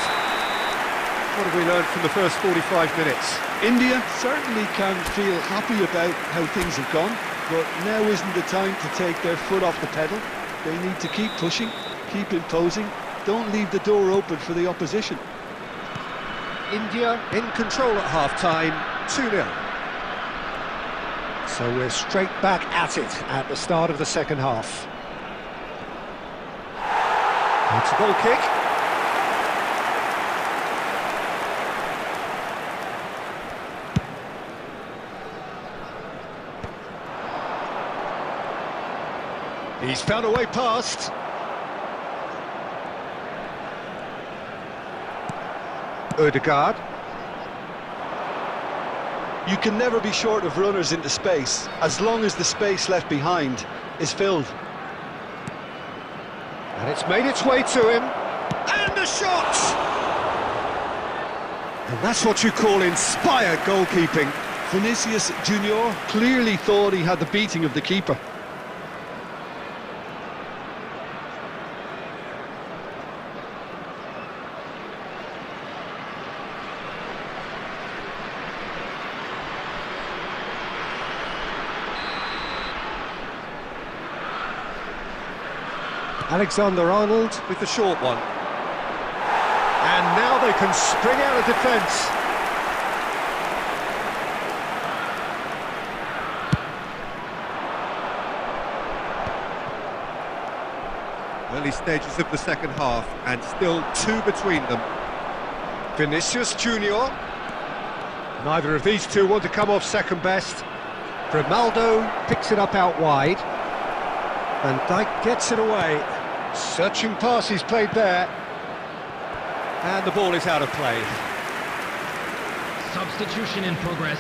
What have we learned from the first 45 minutes? India certainly can feel happy about how things have gone, but now isn't the time to take their foot off the pedal. They need to keep pushing, keep imposing. Don't leave the door open for the opposition. India in control at half-time, 2-0. So we're straight back at it at the start of the second half. It's a goal kick. He's found a way past. Odegaard. You can never be short of runners into space, as long as the space left behind is filled. And it's made its way to him. And the shot! And that's what you call inspired goalkeeping. Vinicius Junior clearly thought he had the beating of the keeper. Alexander-Arnold with the short one. And now they can spring out of defence. Early stages of the second half, and still two between them. Vinicius Junior. Neither of these two want to come off second best. Grimaldo picks it up out wide. Van Dijk gets it away. Searching pass he's played there. And the ball is out of play. Substitution in progress.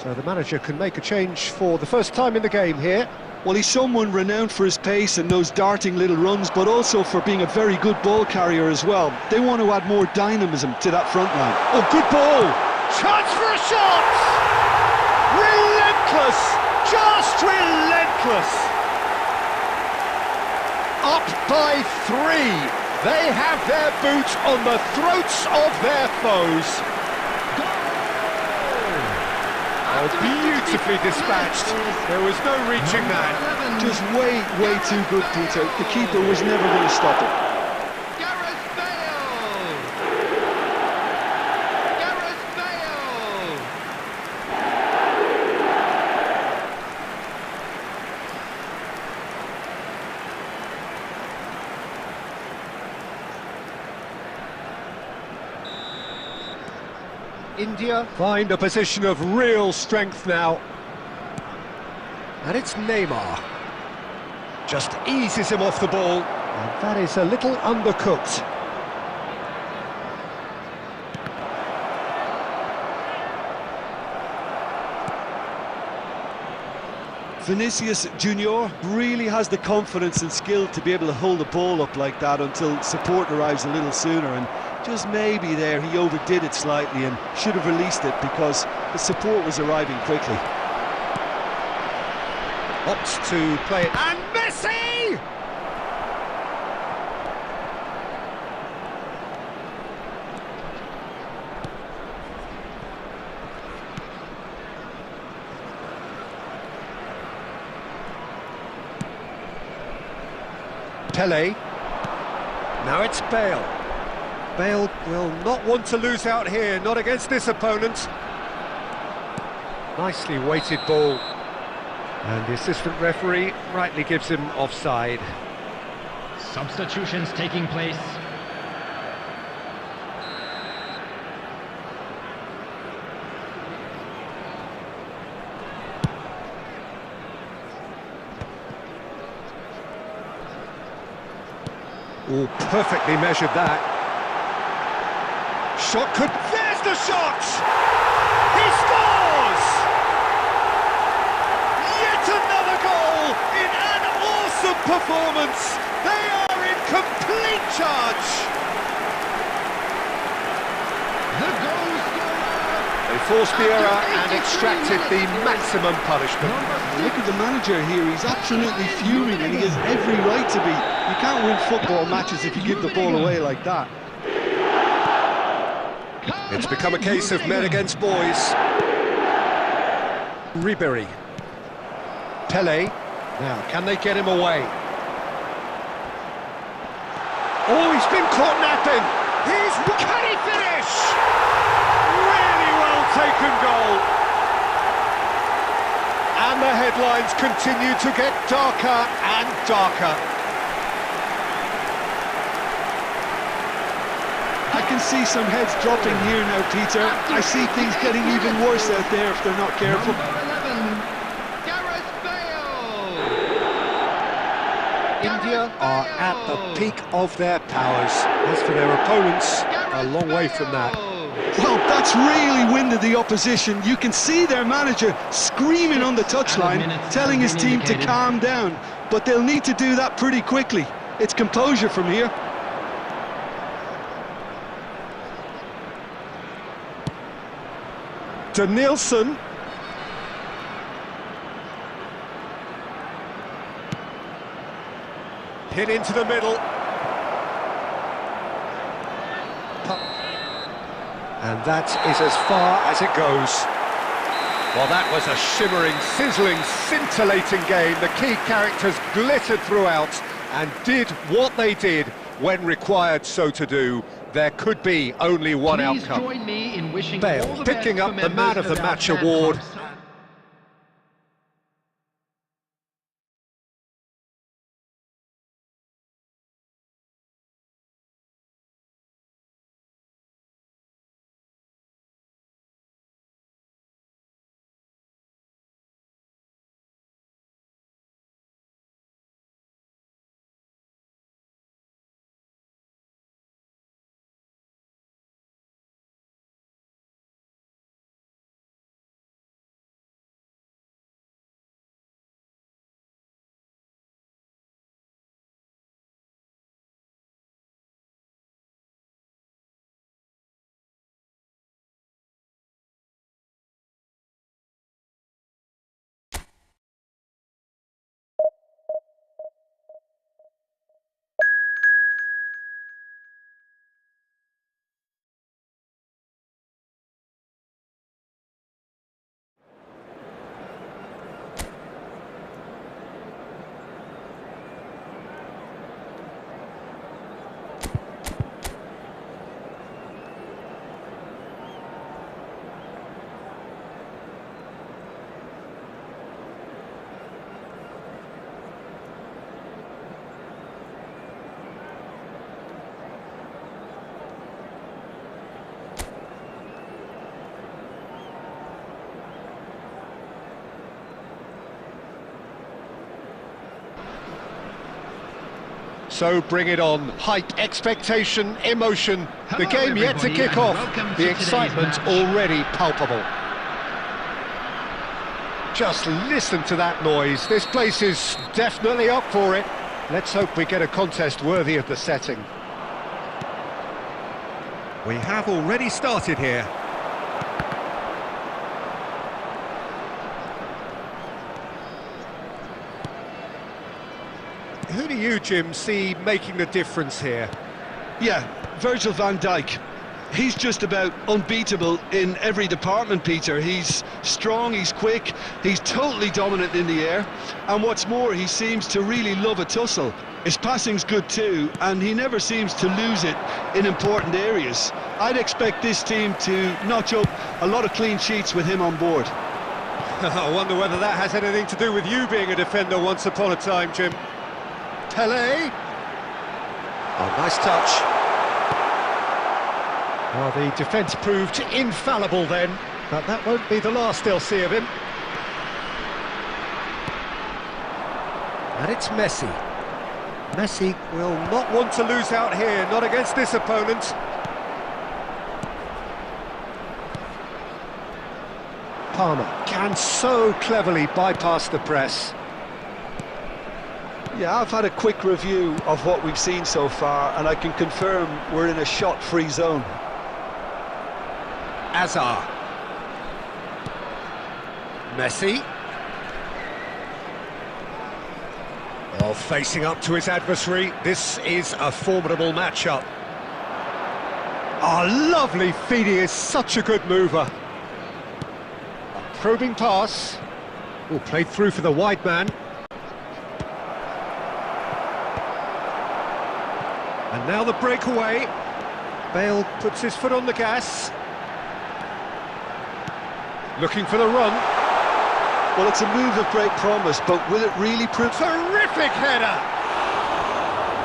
So the manager can make a change for the first time in the game here. Well, he's someone renowned for his pace and those darting little runs, but also for being a very good ball carrier as well. They want to add more dynamism to that front line. Oh, good ball! Chance for a shot! Relentless! Just relentless! Up by 3. They have their boot on the throats of their foes. Oh, beautifully dispatched. There was no reaching that. Just way too good, Peter. The keeper was never going to stop it. Gareth Bale! Gareth Bale! India find a position of real strength now. And it's Neymar. Just eases him off the ball. And that is a little undercooked. Vinicius Junior really has the confidence and skill to be able to hold the ball up like that until support arrives a little sooner, and just maybe there he overdid it slightly and should have released it because the support was arriving quickly. Opts to play it. And Messi! Pele. Now it's Bale. Bale will not want to lose out here, not against this opponent. Nicely weighted ball. And the assistant referee rightly gives him offside. Substitutions taking place. Oh, perfectly measured that. Shot could... There's the shot! He scores! Yet another goal in an awesome performance! They are in complete charge! The goal scorer! They forced the error and extracted the maximum punishment. Look at the manager here, he's absolutely fuming and he has every right to be. You can't win football matches if you give the ball away like that. It's become a case of men against boys. Ribery. Pele. Now, can they get him away? Oh, he's been caught napping. Can he finish? Really well taken goal. And the headlines continue to get darker and darker. I can see some heads dropping here now, Peter. I see things getting even worse out there if they're not careful. Number 11, Gareth Bale! India are at the peak of their powers. As for their opponents, a long way from that. Well, that's really winded the opposition. You can see their manager screaming on the touchline, telling his team to calm down. But they'll need to do that pretty quickly. It's composure from here. Nielsen. Hit into the middle. And that is as far as it goes. Well, that was a shimmering, sizzling, scintillating game. The key characters glittered throughout and did what they did when required so to do. There could be only one outcome. Join me in wishing all Bale the picking best up for the Man of the members Match our fan award. clubs. So bring it on. Hype, expectation, emotion. The Hello, game yet to everybody, kick and off. welcome to The today's excitement match. already palpable. Just listen to that noise. This place is definitely up for it. Let's hope we get a contest worthy of the setting. We have already started here. Who do you, Jim, see making the difference here? Yeah, Virgil van Dijk. He's just about unbeatable in every department, Peter. He's strong, he's quick, he's totally dominant in the air, and what's more, he seems to really love a tussle. His passing's good too, and he never seems to lose it in important areas. I'd expect this team to notch up a lot of clean sheets with him on board. I wonder whether that has anything to do with you being a defender once upon a time, Jim. Pele. Oh, nice touch. Well, the defence proved infallible then, but that won't be the last they'll see of him. And it's Messi. Messi will not want to lose out here, not against this opponent. Palmer can so cleverly bypass the press. Yeah, I've had a quick review of what we've seen so far, and I can confirm we're in a shot-free zone. Azar. Messi. Well, facing up to his adversary, this is a formidable matchup. Oh, lovely feed, he is such a good mover. A probing pass. Oh, played through for the wide man. And now the breakaway. Bale puts his foot on the gas. Looking for the run. Well, it's a move of great promise, but will it really prove... Terrific header!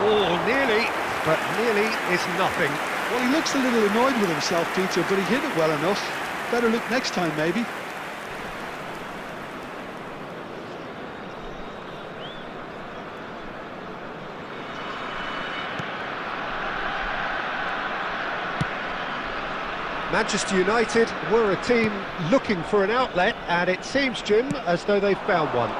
Oh, nearly, but nearly is nothing. Well, he looks a little annoyed with himself, Peter, but he hit it well enough. Better look next time, maybe. Manchester United were a team looking for an outlet, and it seems, Jim, as though they've found one.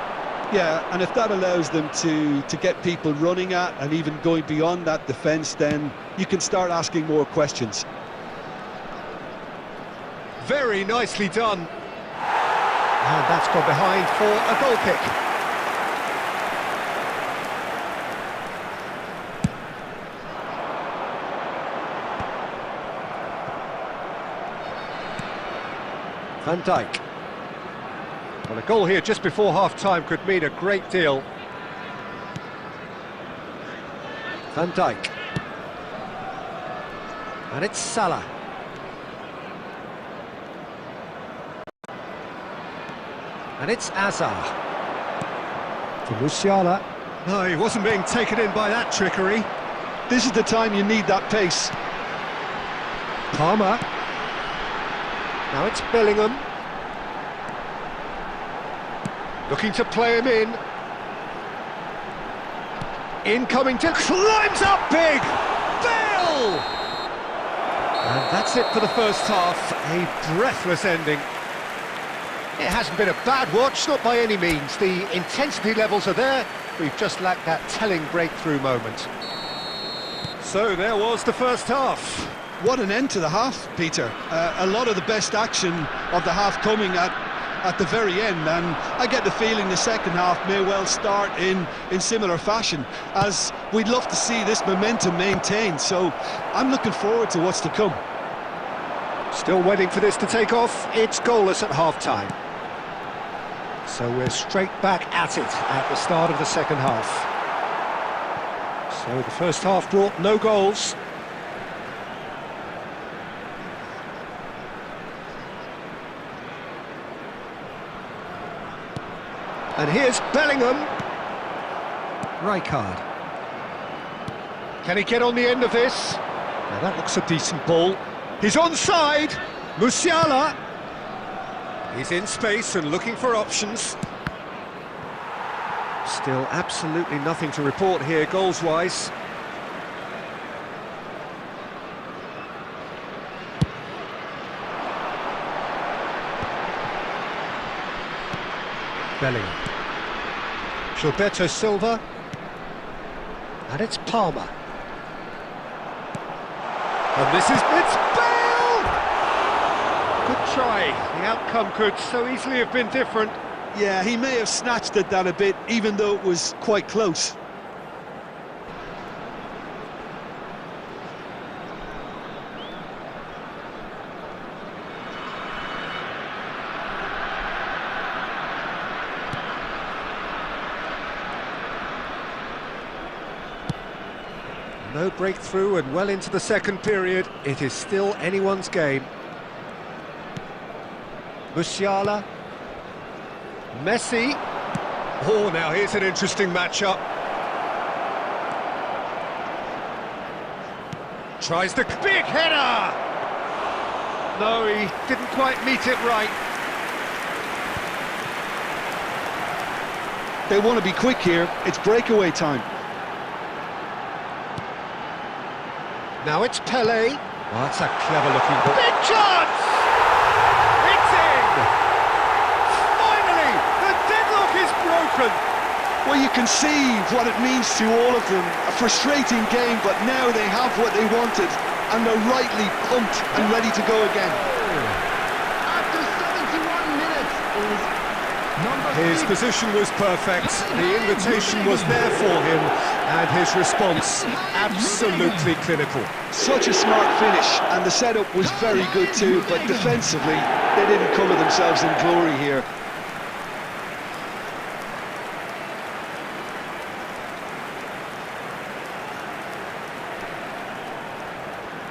Yeah, and if that allows them to get people running at and even going beyond that defence, then you can start asking more questions. Very nicely done. And that's gone behind for a goal kick. Van Dijk. Well, a goal here just before half-time could mean a great deal. Van Dijk. And it's Salah. And it's Azar. To Musiala. No, he wasn't being taken in by that trickery. This is the time you need that pace. Palmer. Now it's Bellingham. Looking to play him in. Incoming to... climbs up big! Bale! And that's it for the first half. A breathless ending. It hasn't been a bad watch, not by any means. The intensity levels are there. We've just lacked that telling breakthrough moment. So there was the first half. What an end to the half, Peter. A lot of the best action of the half coming at the very end, and I get the feeling the second half may well start in similar fashion, as we'd love to see this momentum maintained, so I'm looking forward to what's to come. Still waiting for this to take off. It's goalless at half-time. So we're straight back at it at the start of the second half. So the first half brought no goals. And here's Bellingham. Rijkaard. Can he get on the end of this? Now that looks a decent ball. He's onside. Musiala. He's in space and looking for options. Still absolutely nothing to report here goals-wise. Bellingham. Gilberto Silva. And it's Palmer. And this is... It's Bale! Good try. The outcome could so easily have been different. Yeah, he may have snatched at that a bit, even though it was quite close. No breakthrough and well into the second period. It is still anyone's game. Musiala. Messi. Oh, now here's an interesting matchup. Tries the big header! No, he didn't quite meet it right. They want to be quick here. It's breakaway time. Now it's Pele. Oh, that's a clever-looking ball. Big chance! It's in! Finally, the deadlock is broken. Well, you can see what it means to all of them. A frustrating game, but now they have what they wanted, and they're rightly pumped and ready to go again. After 71 minutes is number His 6. position was perfect, the invitation was there for him, and his response absolutely clinical. Such a smart finish, and the setup was very good too, but defensively, they didn't cover themselves in glory here.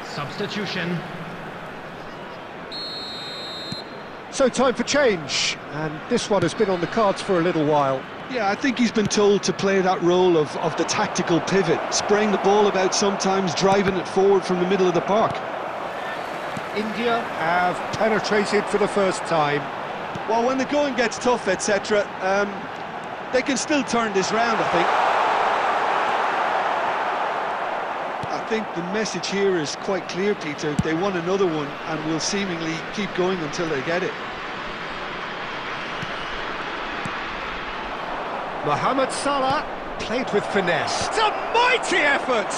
Substitution. So time for change, and this one has been on the cards for a little while. Yeah, I think he's been told to play that role of the tactical pivot, spraying the ball about sometimes, driving it forward from the middle of the park. India have penetrated for the first time. Well, when the going gets tough, etc., they can still turn this round, I think. I think the message here is quite clear, Peter. They want another one and will seemingly keep going until they get it. Mohamed Salah played with finesse. It's a mighty effort!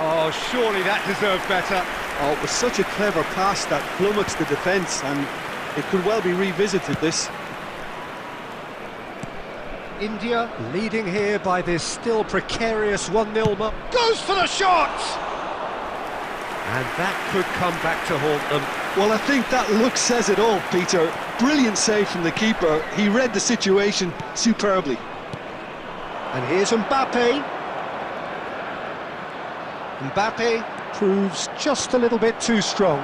Oh, surely that deserved better. Oh, it was such a clever pass that flummoxed the defence, and it could well be revisited, this. India leading here by this still precarious 1-0 mark. Goes for the shot! And that could come back to haunt them. Well, I think that look says it all, Peter. Brilliant save from the keeper. He read the situation superbly. And here's Mbappe. Mbappe proves just a little bit too strong.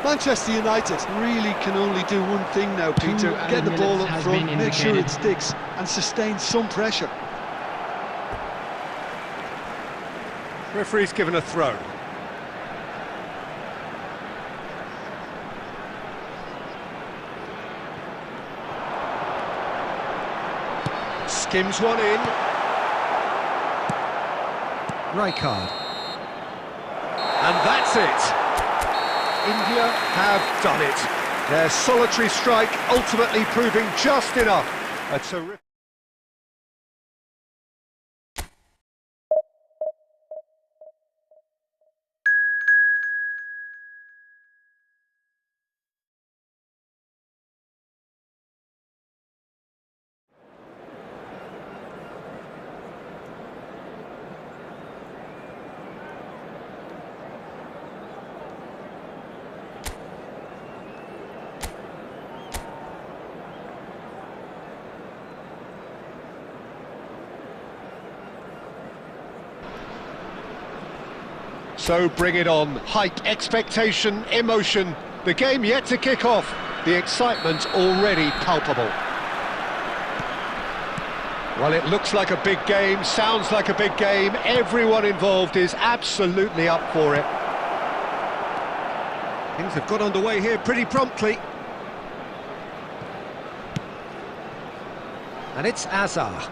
Manchester United really can only do one thing now, Peter. Get the ball up front, make sure it sticks, and sustain some pressure. Referee's given a throw. Skims one in. Rijkaard. And that's it. India have done it. Their solitary strike ultimately proving just enough. A terrific... So bring it on. Hype, expectation, emotion. The game yet to kick off. The excitement already palpable. Well, it looks like a big game, sounds like a big game. Everyone involved is absolutely up for it. Things have got underway here pretty promptly. And it's Azar.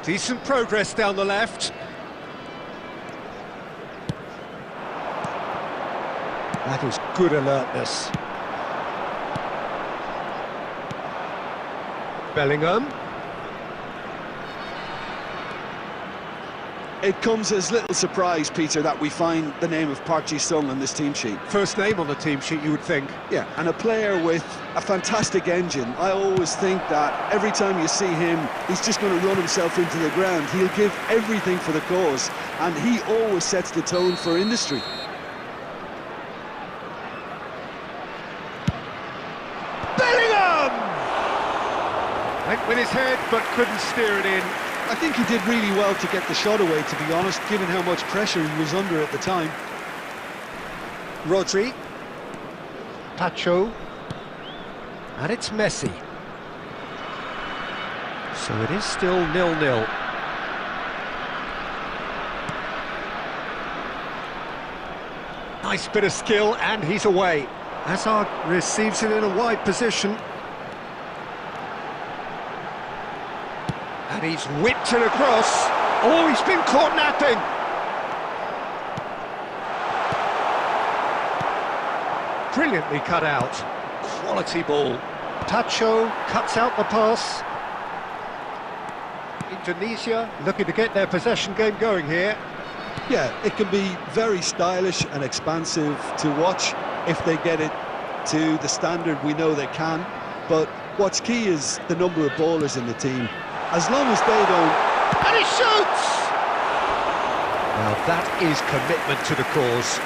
Decent progress down the left. That is good alertness. Bellingham. It comes as little surprise, Peter, that we find the name of Park Ji-sung on this team sheet. First name on the team sheet, you would think. Yeah, and a player with a fantastic engine. I always think that every time you see him, he's just going to run himself into the ground. He'll give everything for the cause, and he always sets the tone for industry. Bellingham! Went with his head, but couldn't steer it in. I think he did really well to get the shot away, to be honest, given how much pressure he was under at the time. Rodri. Pacho. And it's Messi. So it is still 0-0. Nice bit of skill, and he's away. Hazard receives it in a wide position. And he's whipped it across. Oh, he's been caught napping. Brilliantly cut out. Quality ball. Pacho cuts out the pass. Indonesia looking to get their possession game going here. Yeah, it can be very stylish and expansive to watch if they get it to the standard we know they can. But what's key is the number of ballers in the team. As long as they don't... And he shoots! Now that is commitment to the cause.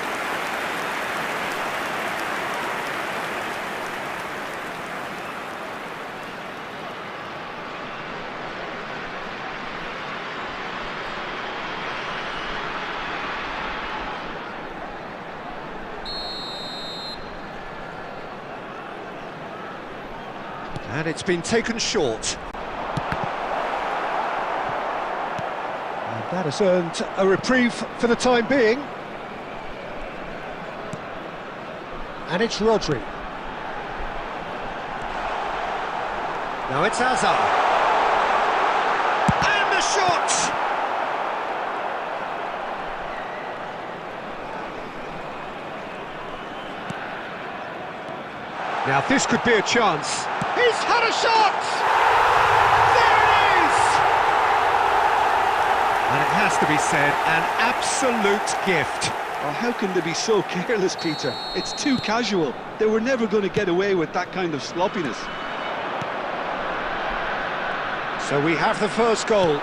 And it's been taken short. That has earned a reprieve for the time being. And it's Rodri. Now it's Hazard. And the shot! Now this could be a chance. He's had a shot! And it has to be said, an absolute gift. Oh, how can they be so careless, Peter? It's too casual. They were never going to get away with that kind of sloppiness. So we have the first goal.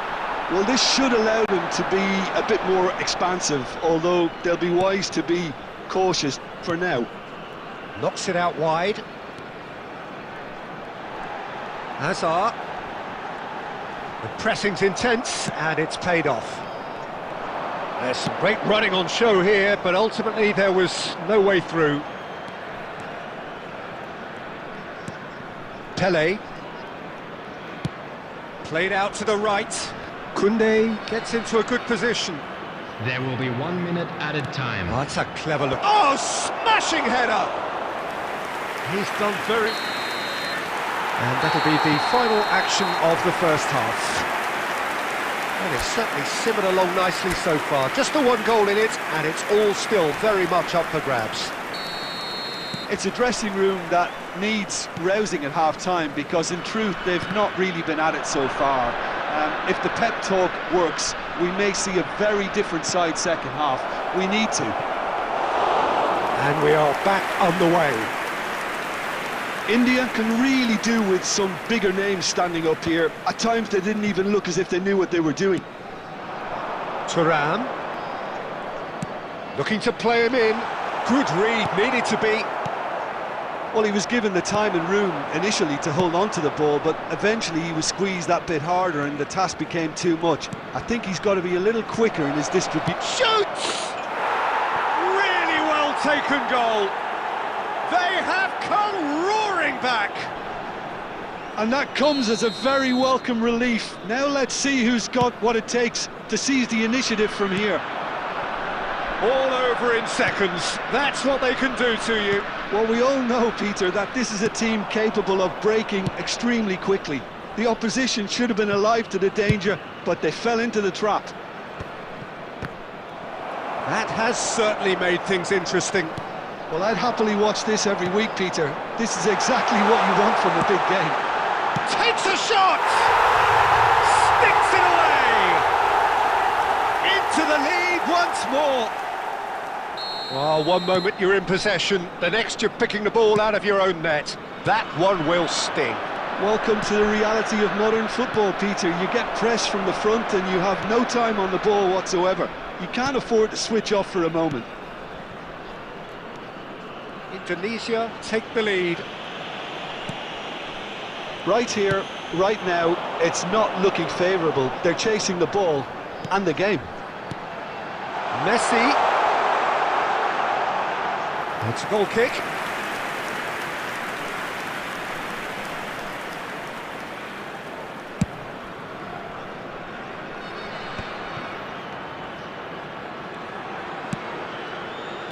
Well, this should allow them to be a bit more expansive, although they'll be wise to be cautious for now. Knocks it out wide. Hazard. The pressing's intense, and it's paid off. There's some great running on show here, but ultimately there was no way through. Pele. Played out to the right. Koundé gets into a good position. There will be 1 minute added time. Oh, that's a clever look. Oh, smashing header! He's done very... And that'll be the final action of the first half. And it's certainly simmered along nicely so far. Just the one goal in it, and it's all still very much up for grabs. It's a dressing room that needs rousing at half-time, because in truth they've not really been at it so far. If the pep talk works, we may see a very different side second half. We need to. And we are back on the way. India can really do with some bigger names standing up here. At times they didn't even look as if they knew what they were doing. Thuram. Looking to play him in. Good read, needed to be. Well, he was given the time and room initially to hold on to the ball, but eventually he was squeezed that bit harder and the task became too much. I think he's got to be a little quicker in his distribution. Shoots! Really well taken goal. They have come roaring back. And that comes as a very welcome relief. Now let's see who's got what it takes to seize the initiative from here. All over in seconds. That's what they can do to you. Well, we all know, Peter, that this is a team capable of breaking extremely quickly. The opposition should have been alive to the danger, but they fell into the trap. That has certainly made things interesting. Well, I'd happily watch this every week, Peter. This is exactly what you want from a big game. Takes a shot! Sticks it away! Into the lead once more! Well, one moment you're in possession, the next you're picking the ball out of your own net. That one will sting. Welcome to the reality of modern football, Peter. You get press from the front and you have no time on the ball whatsoever. You can't afford to switch off for a moment. Indonesia take the lead. Right here, right now, it's not looking favourable. They're chasing the ball and the game. Messi. It's a goal kick.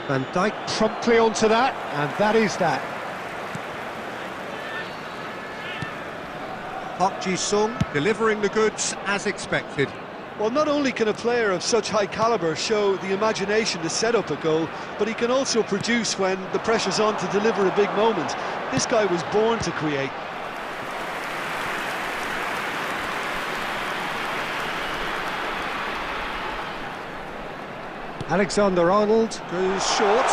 Van Dijk promptly onto that, and that is that. Park Ji-sung delivering the goods as expected. Well, not only can a player of such high calibre show the imagination to set up a goal, but he can also produce when the pressure's on to deliver a big moment. This guy was born to create. Alexander-Arnold goes short.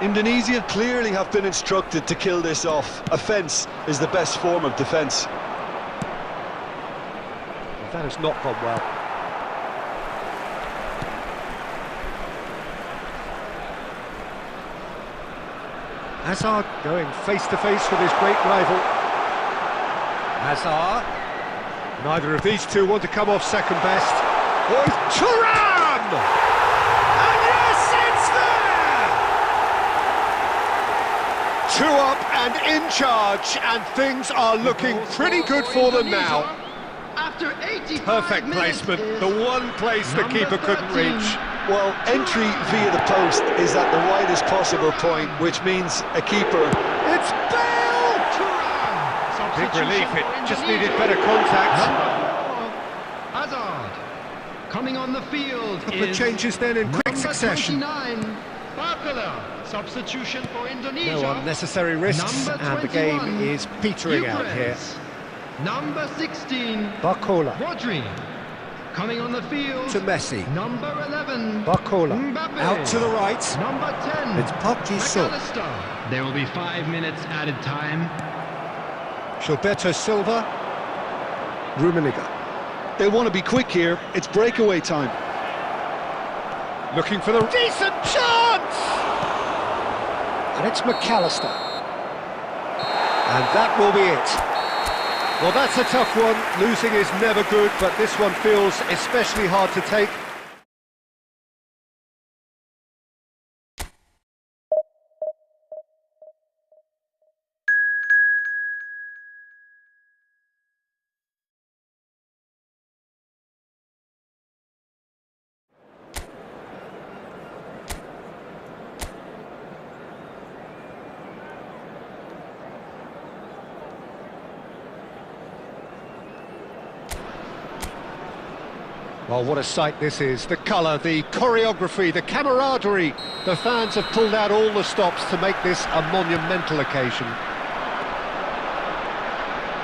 Indonesia clearly have been instructed to kill this off. Offence is the best form of defence. That has not gone well. Hazard going face-to-face with his great rival. Hazard. Neither of these two want to come off second best. Oh, Thuram! And yes, it's there! 2 up and in charge, and things are looking pretty good for them now. After 85 Perfect minutes placement, is the one place the number keeper couldn't 13. reach. Well, entry via the post is at the widest possible point, which means a keeper. It's Bale! Big relief, it just needed better contact. Hazard. Coming on the field Couple of is changes then in quick number succession. 29, Bakala. Substitution for Indonesia. No unnecessary risks, Number and the game 21, is petering out here. Ypres. Number 16, Barcola Rodri. Coming on the field to Messi. Number 11, Barcola Mbappe. out to the right. Number 10, It's Park Ji-sung. McAllister. There will be 5 minutes added time. Gilberto Silva. Rummenigge. They want to be quick here. It's breakaway time. Looking for the decent chance! And it's McAllister. And that will be it. Well, that's a tough one. Losing is never good, but this one feels especially hard to take. Well, what a sight this is. The colour, the choreography, the camaraderie. The fans have pulled out all the stops to make this a monumental occasion.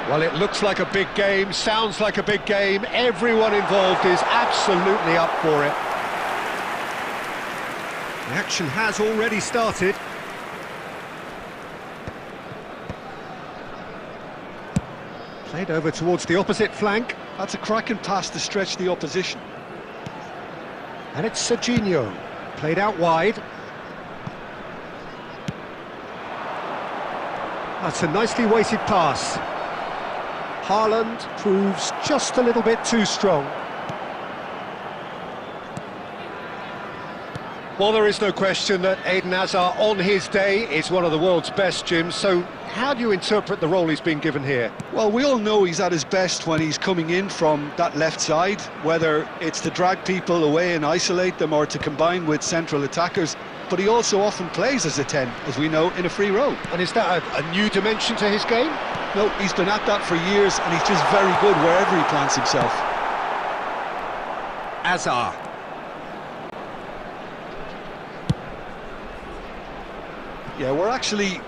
Well, it looks like a big game, sounds like a big game. Everyone involved is absolutely up for it. The action has already started. Played over towards the opposite flank. That's a cracking pass to stretch the opposition. And it's Serginho, played out wide. That's a nicely weighted pass. Haaland proves just a little bit too strong. Well, there is no question that Eden Hazard, on his day, is one of the world's best, Jim. So how do you interpret the role he's been given here? Well, we all know he's at his best when he's coming in from that left side, whether it's to drag people away and isolate them or to combine with central attackers. But he also often plays as a 10, as we know, in a free role. And is that a new dimension to his game? No, he's been at that for years, and he's just very good wherever he plants himself. Hazard. Yeah, we're actually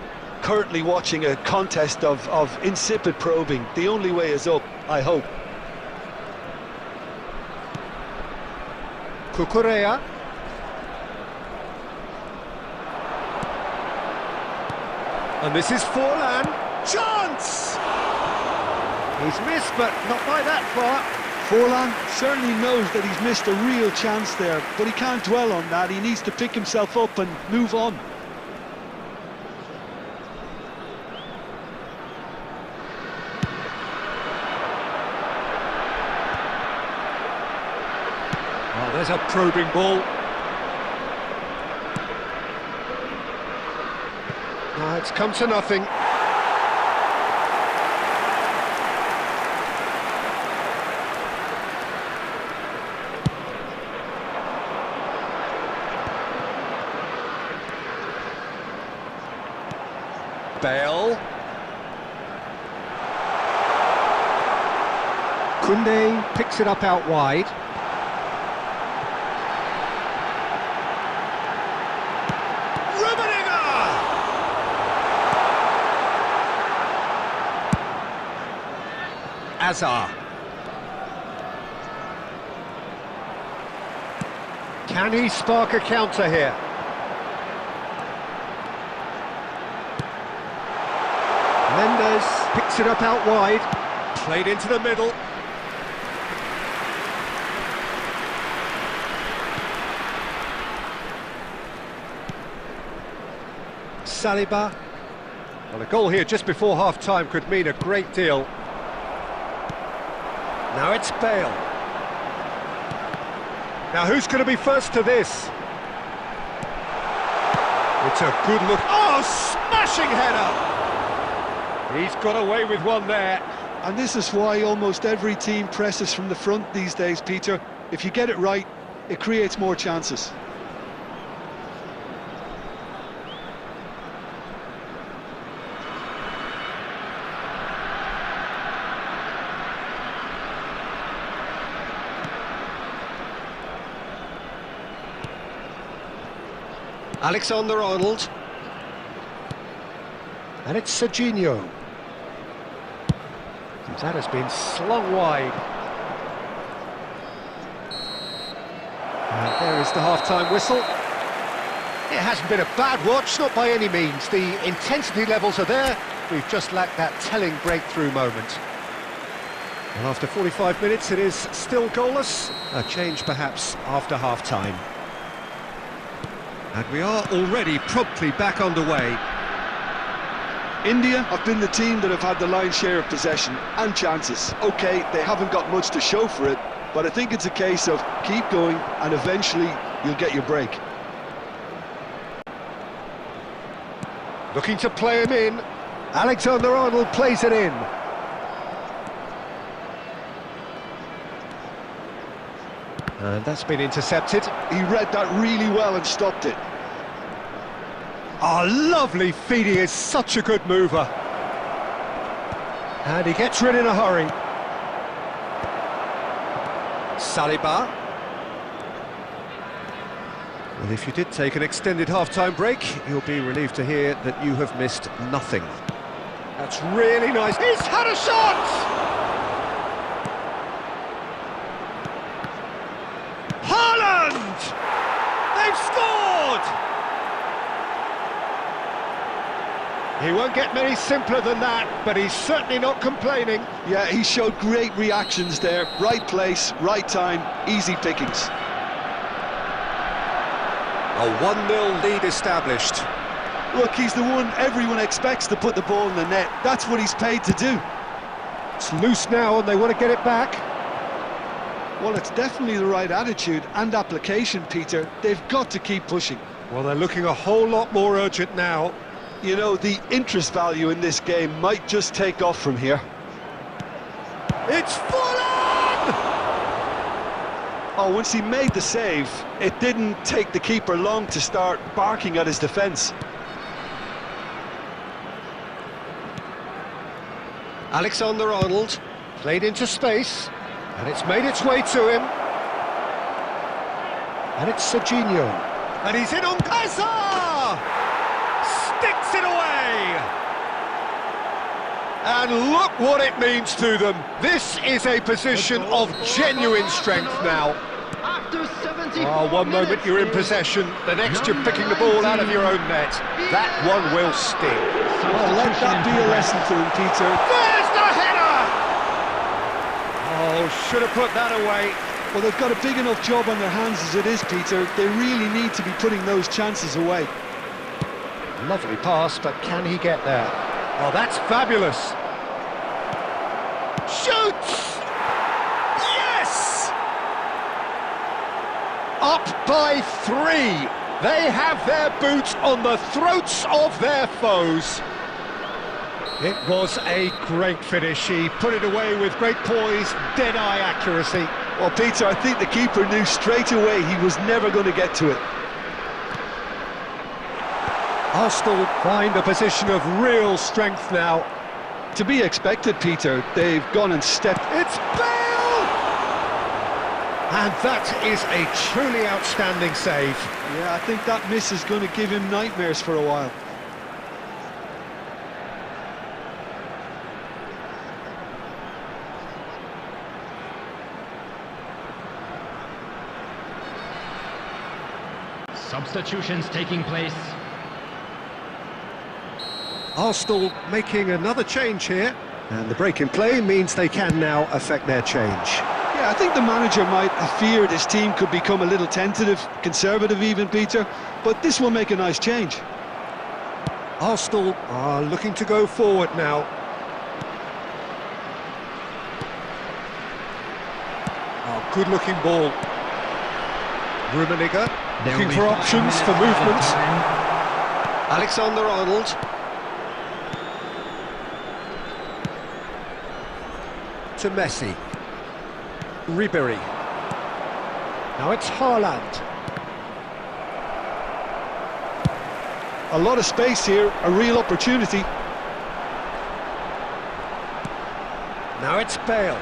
currently watching a contest of insipid probing. The only way is up, I hope. Cucurella. And this is Forlan. Chance! He's missed, but not by that far. Forlan certainly knows that he's missed a real chance there, but he can't dwell on that. He needs to pick himself up and move on. Oh, there's a probing ball. It's come to nothing. Bale. Koundé picks it up out wide. Azar. Can he spark a counter here? Mendes picks it up out wide. Played into the middle. Saliba. Well, a goal here just before half-time could mean a great deal. Now it's Bale. Now who's going to be first to this? It's a good look. Oh, smashing header! He's got away with one there. And this is why almost every team presses from the front these days, Peter. If you get it right, it creates more chances. Alexander-Arnold. And it's Serginho. That has been slung wide. And there is the half-time whistle. It hasn't been a bad watch, not by any means. The intensity levels are there. We've just lacked that telling breakthrough moment. And after 45 minutes, it is still goalless. A change, perhaps, after half-time. And we are already promptly back underway. India have been the team that have had the lion's share of possession and chances. OK, they haven't got much to show for it, but I think it's a case of keep going and eventually you'll get your break. Looking to play him in. Alexander-Arnold plays it in. And that's been intercepted. He read that really well and stopped it. Oh, lovely feed, he is such a good mover. And he gets rid in a hurry. Saliba. Well, if you did take an extended half-time break, you'll be relieved to hear that you have missed nothing. That's really nice. He's had a shot! Haaland! They've scored! He won't get many simpler than that, but he's certainly not complaining. Yeah, he showed great reactions there. Right place, right time, easy pickings. A 1-0 lead established. Look, he's the one everyone expects to put the ball in the net. That's what he's paid to do. It's loose now and they want to get it back. Well, it's definitely the right attitude and application, Peter. They've got to keep pushing. Well, they're looking a whole lot more urgent now. You know, the interest value in this game might just take off from here. It's Forlan! Oh, once he made the save, it didn't take the keeper long to start barking at his defence. Alexander-Arnold played into space, and it's made its way to him. And it's Serginho. And he's in on Hazard! sticks it away! And look what it means to them. This is a position of genuine strength now. After 74 One moment minutes you're in is possession, the next you're picking the ball out of your own net. That one will sting. Well, let that be a lesson to him, Peter. There's the header! Oh, should have put that away. Well, they've got a big enough job on their hands as it is, Peter. They really need to be putting those chances away. Lovely pass, but can he get there? Oh, that's fabulous. Shoots! Yes! Up by 3. They have their boots on the throats of their foes. It was a great finish. He put it away with great poise, dead-eye accuracy. Well, Peter, I think the keeper knew straight away he was never going to get to it. Arsenal find a position of real strength now. To be expected, Peter. They've gone and stepped. It's Bale! And that is a truly outstanding save. Yeah, I think that miss is going to give him nightmares for a while. Substitutions taking place. Arsenal making another change here. And the break in play means they can now affect their change. Yeah, I think the manager might have feared his team could become a little tentative, conservative even, Peter, but this will make a nice change. Arsenal are looking to go forward now. Oh, good-looking ball. Rummenigge looking for options for movement. Alexander-Arnold. To Messi. Ribery. Now it's Haaland. A lot of space here, a real opportunity. Now it's Bale.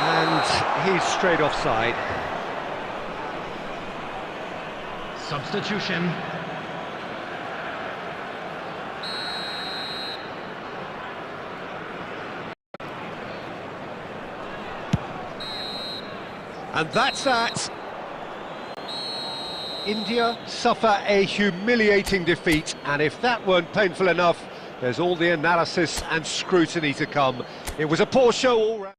And he's straight offside. Substitution. And that's that. India suffer a humiliating defeat, and if that weren't painful enough, there's all the analysis and scrutiny to come. It was a poor show all round.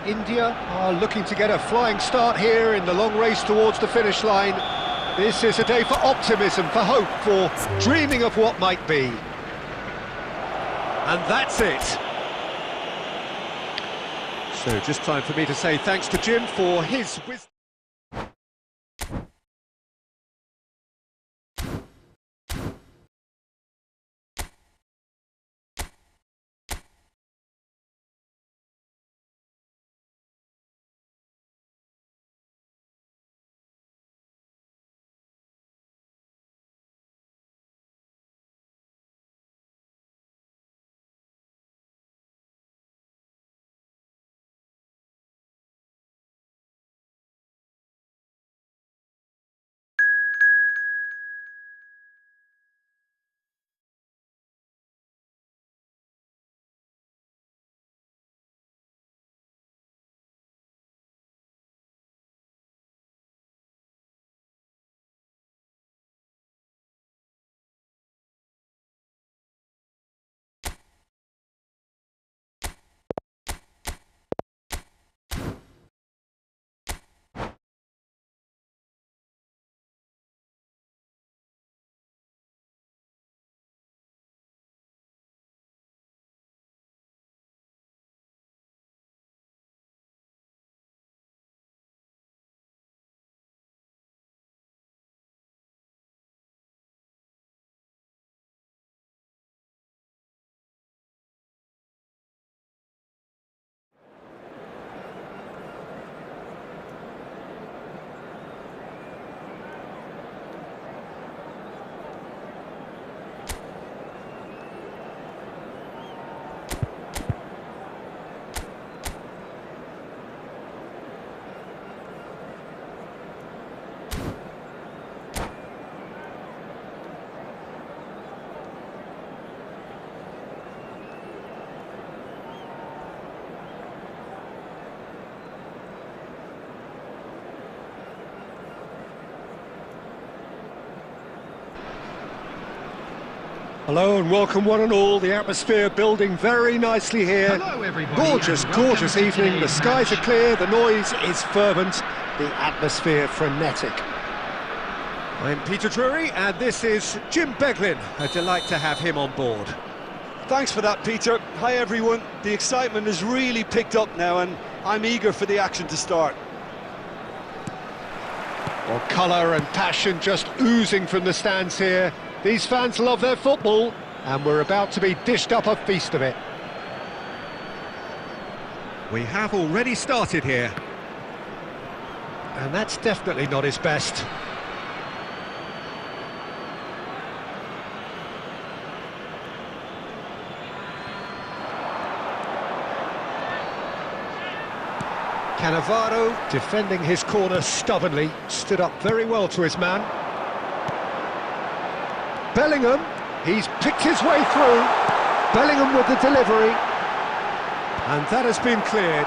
India are looking to get a flying start here in the long race towards the finish line. This is a day for optimism, for hope, for dreaming of what might be. And that's it. So just time for me to say thanks to Jim for his wisdom. Hello and welcome one and all, the atmosphere building very nicely here. Hello everybody. Gorgeous, and welcome gorgeous to evening, the today's skies match. are clear, the noise is fervent, the atmosphere frenetic. I'm Peter Drury and this is Jim Beglin, a delight to have him on board. Thanks for that, Peter. Hi, everyone. The excitement has really picked up now, and I'm eager for the action to start. Well, colour and passion just oozing from the stands here. These fans love their football, and we're about to be dished up a feast of it. We have already started here. And that's definitely not his best. Cannavaro, defending his corner stubbornly, stood up very well to his man. Bellingham, he's picked his way through. Bellingham with the delivery. And that has been cleared.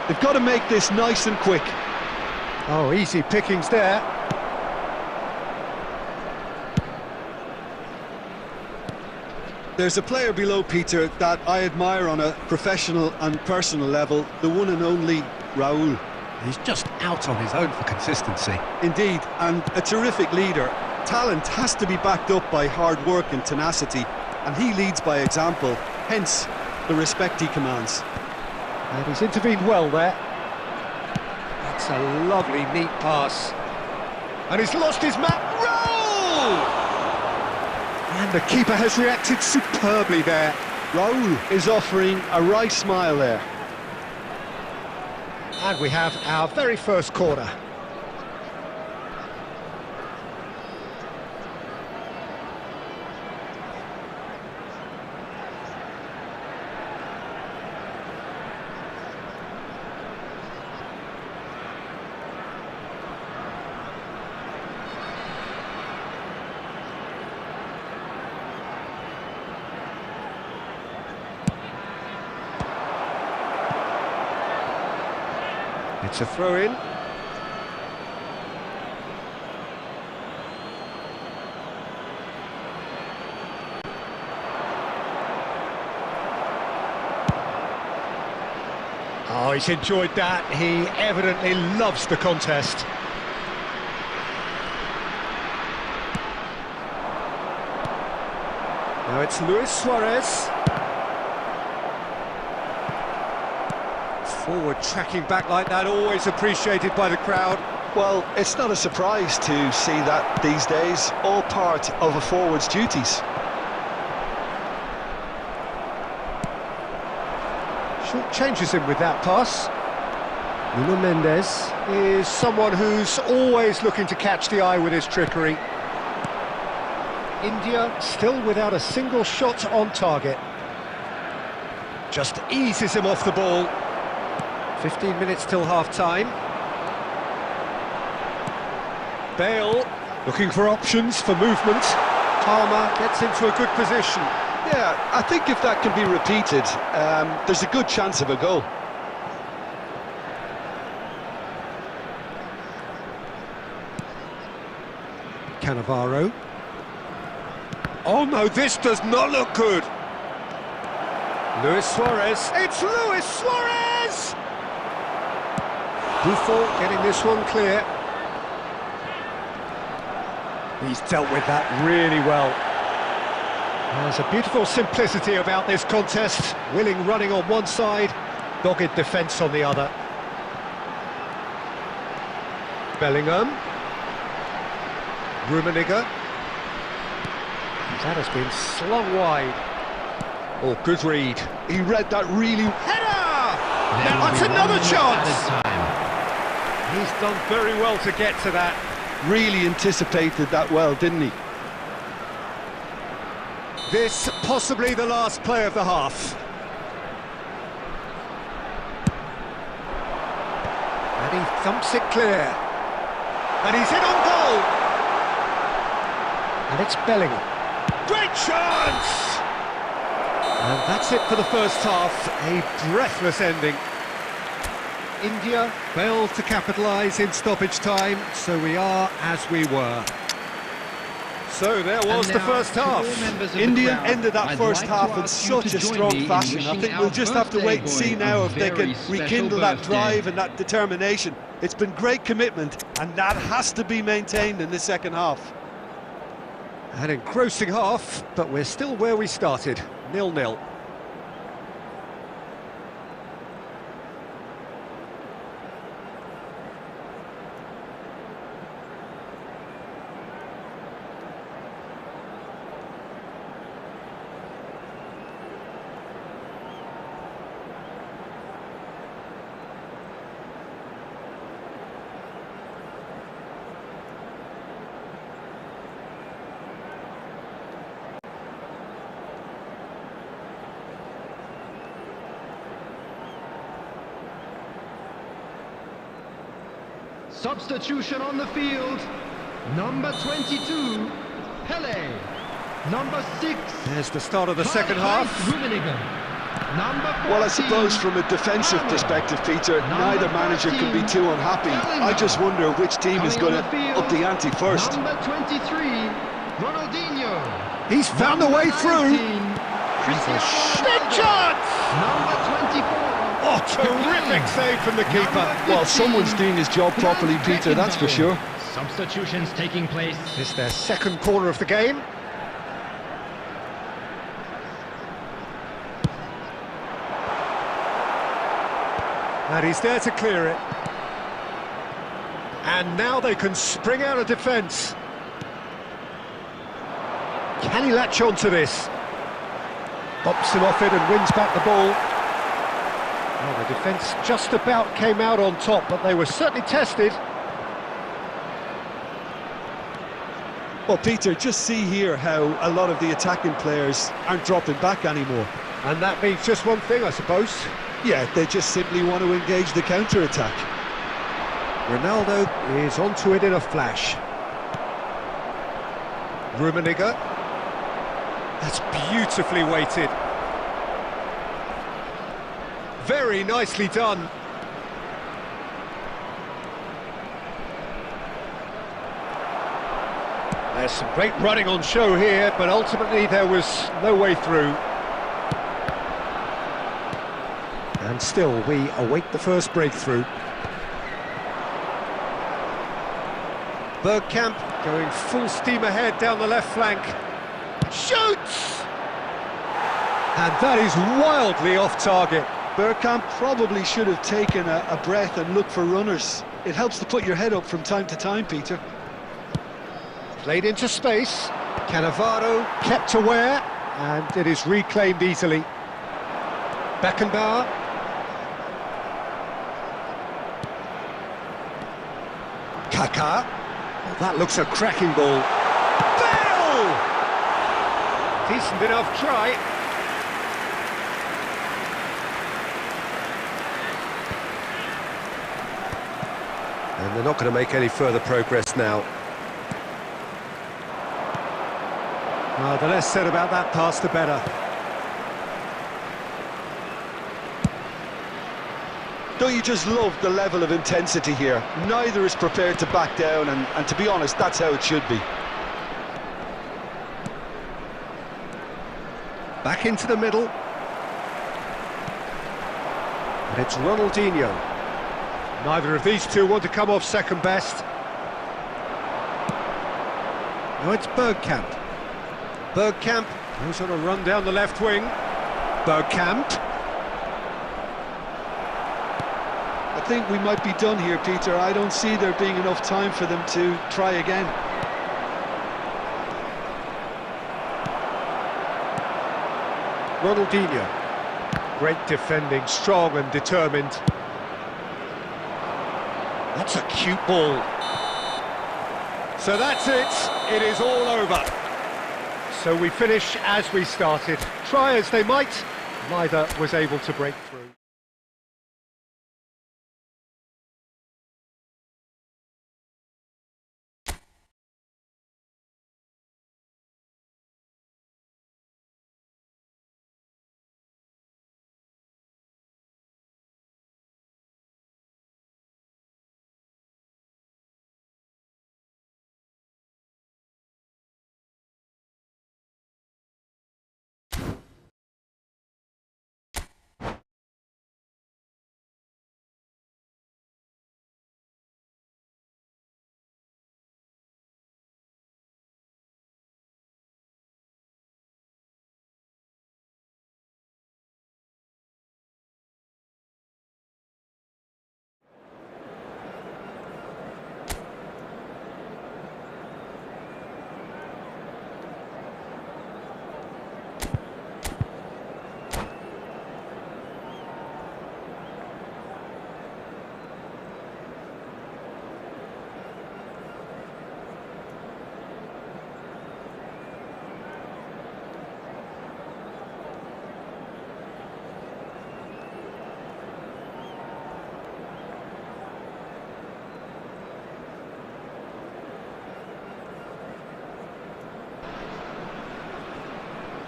They've got to make this nice and quick. Oh, easy pickings there. There's a player below, Peter, that I admire on a professional and personal level, the one and only Raul. He's just out on his own for consistency. Indeed, and a terrific leader. Talent has to be backed up by hard work and tenacity, and he leads by example, hence the respect he commands. And he's intervened well there. That's a lovely, neat pass. And he's lost his man. Roll! And the keeper has reacted superbly there. Raul is offering a wry smile there. And we have our very first corner. It's a throw-in. Oh, he's enjoyed that. He evidently loves the contest. Now it's Luis Suarez. Forward tracking back like that, always appreciated by the crowd. Well, it's not a surprise to see that these days, all part of a forward's duties. Short changes him with that pass. Nuno Mendes is someone who's always looking to catch the eye with his trickery. India still without a single shot on target. Just eases him off the ball. 15 minutes till half-time. Bale looking for options for movement. Palmer gets into a good position. Yeah, I think if that can be repeated, there's a good chance of a goal. Cannavaro. Oh no, this does not look good. Luis Suarez. It's Luis Suarez! Buffon getting this one clear. He's dealt with that really well. There's a beautiful simplicity about this contest. Willing running on one side, dogged defence on the other. Bellingham. Rummenigge. That has been slung wide. Oh, good read. He read that really... Header! Now that's another chance! He's done very well to get to that. Really anticipated that well, didn't he? This possibly the last play of the half. And he thumps it clear. And he's in on goal! And it's Bellingham. Great chance! And that's it for the first half. A breathless ending. India failed to capitalise in stoppage time, so we are as we were. So there was the first half. India ended that first half in such a strong fashion. I think we'll just have to wait and see now if they can rekindle that drive and that determination. It's been great commitment, and that has to be maintained in the second half. An engrossing half, but we're still where we started, 0-0. Substitution on the field. Number 22, Pele. Number 6. There's the start of the second half. Rummenigge. Number 14, Well, I suppose from a defensive perspective, Peter, neither manager can be too unhappy. I just wonder which team is going to up the ante first. Number 23, Ronaldinho. He's found a way through. Big chance! Number 24. Oh, terrific save from the keeper. Well, someone's doing his job properly, Peter, that's for sure. Substitutions taking place. It's their second corner of the game. And he's there to clear it. And now they can spring out of defence. Can he latch on to this? Bops him off it and wins back the ball. Well, the defence just about came out on top, but they were certainly tested. Well, Peter, just see here how a lot of the attacking players aren't dropping back anymore. And that means just one thing, I suppose. Yeah, they just simply want to engage the counter-attack. Ronaldo is onto it in a flash. Rummenigge. That's beautifully weighted. Very nicely done. There's some great running on show here, but ultimately there was no way through. And still, we await the first breakthrough. Bergkamp going full steam ahead down the left flank. Shoots! And that is wildly off target. Bergkamp probably should have taken a breath and looked for runners. It helps to put your head up from time to time, Peter. Played into space. Cannavaro kept aware, and it is reclaimed easily. Beckenbauer. Kaká. Well, that looks a cracking ball. Bale! Decent enough try. And they're not going to make any further progress now. Well, the less said about that pass, the better. Don't you just love the level of intensity here? Neither is prepared to back down, and to be honest, that's how it should be. Back into the middle. And it's Ronaldinho. Neither of these two want to come off second best. Now it's Bergkamp. Bergkamp goes on a run down the left wing. Bergkamp. I think we might be done here, Peter. I don't see there being enough time for them to try again. Ronaldinho. Great defending, strong and determined. That's a cute ball. So that's it. It is all over. So we finish as we started. Try as they might, neither was able to break through.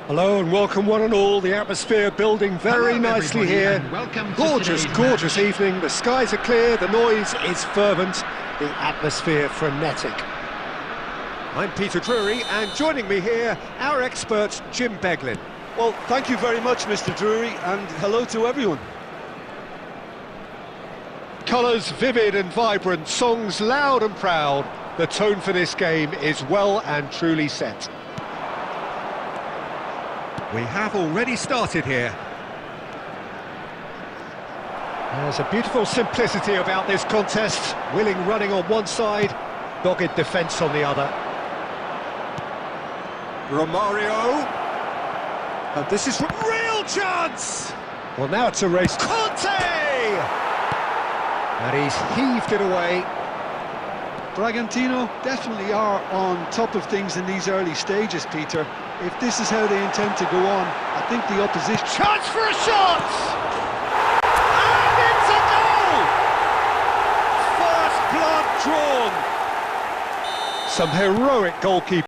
Hello and welcome one and all. The atmosphere building very nicely here. Gorgeous, gorgeous evening. The skies are clear, the noise is fervent, the atmosphere frenetic. I'm Peter Drury, and joining me here, our expert Jim Beglin. Well, thank you very much, Mr. Drury, and hello to everyone. Colours vivid and vibrant, songs loud and proud. The tone for this game is well and truly set. We have already started here. There's a beautiful simplicity about this contest. Willing running on one side, dogged defence on the other. Romario. And this is real chance! Well, now it's a race. Conte! And he's heaved it away. Bragantino definitely are on top of things in these early stages, Peter. If this is how they intend to go on, I think the opposition... Chance for a shot! And it's a goal! First blood drawn. Some heroic goalkeeping.